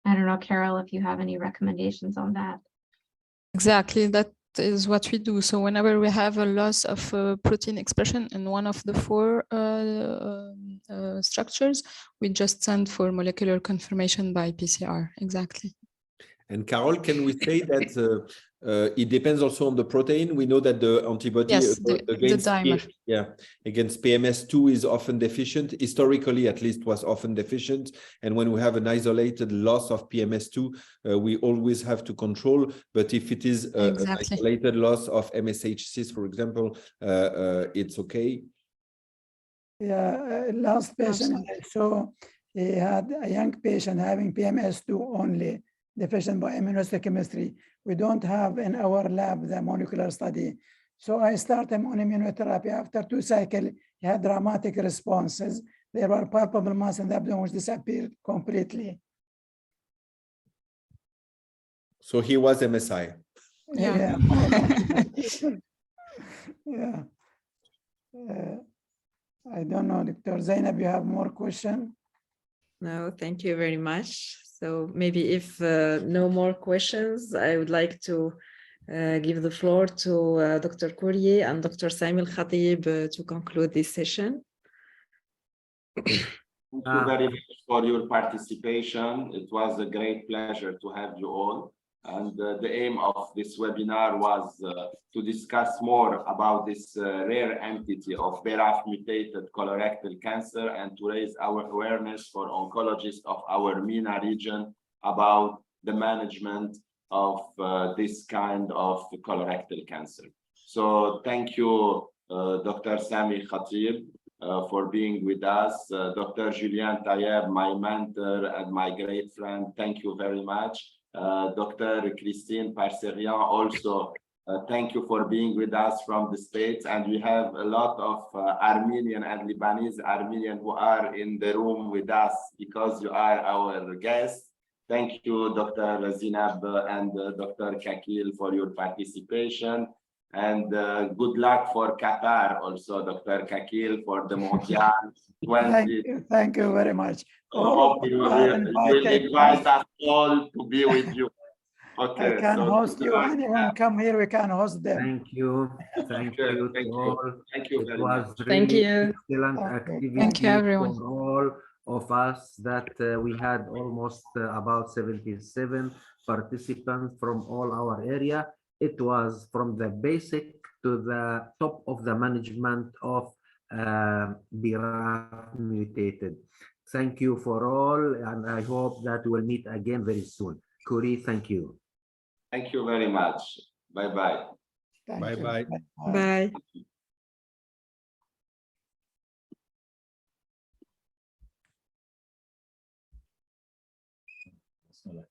I don't know, Carol, if you have any recommendations on that. Exactly, that is what we do. So whenever we have a loss of protein expression in one of the 4 structures, we just send for molecular confirmation by PCR. Exactly. And Carol, can we say that it depends also on the protein? We know that the antibody against PMS2 is often deficient. Historically, at least, was often deficient. And when we have an isolated loss of PMS2, we always have to control. But if it is an isolated loss of MSH6, for example, it's okay. Yeah, last patient I saw, he had a young patient having PMS2 only, deficient by immunohistochemistry. We don't have in our lab the molecular study. So I start him on immunotherapy. After 2 cycles, he had dramatic responses. There were palpable mass in the abdomen which disappeared completely. So he was MSI. Yeah. Yeah. I don't know, Dr. Zainab, you have more questions? No, thank you very much. So maybe if no more questions, I would like to give the floor to Dr. Courier and Dr. Sami Al-Khatib to conclude this session. Thank you very much for your participation. It was a great pleasure to have you all. And the aim of this webinar was to discuss more about this rare entity of BRAF-mutated colorectal cancer and to raise our awareness for oncologists of our MENA region about the management of this kind of colorectal cancer. So thank you, Dr. Sami Khatib, for being with us. Dr. Julien Tayeb, my mentor and my great friend, thank you very much. Dr. Christine Parserian, also thank you for being with us from the States. And we have a lot of Armenian and Lebanese Armenian who are in the room with us because you are our guests. Thank you, Dr. Zinab and Dr. Kakil, for your participation. And good luck for Qatar also, Dr. Kakil, for the Mondial 20. Thank you very much. Hope you will invite us all to be with you. Okay. I can host you. Anyone come here, we can host them. Thank you. Thank you to all. Thank you very much. much. Really Thank you. excellent activity. Thank you, everyone. For all of us that we had almost about 77 participants from all our area. It was from the basic to the top of the management of BRAF-mutated. Thank you for all, and I hope that we'll meet again very soon. Kuri, thank you. Thank you very much. Bye-bye. Bye-bye. Bye. Bye.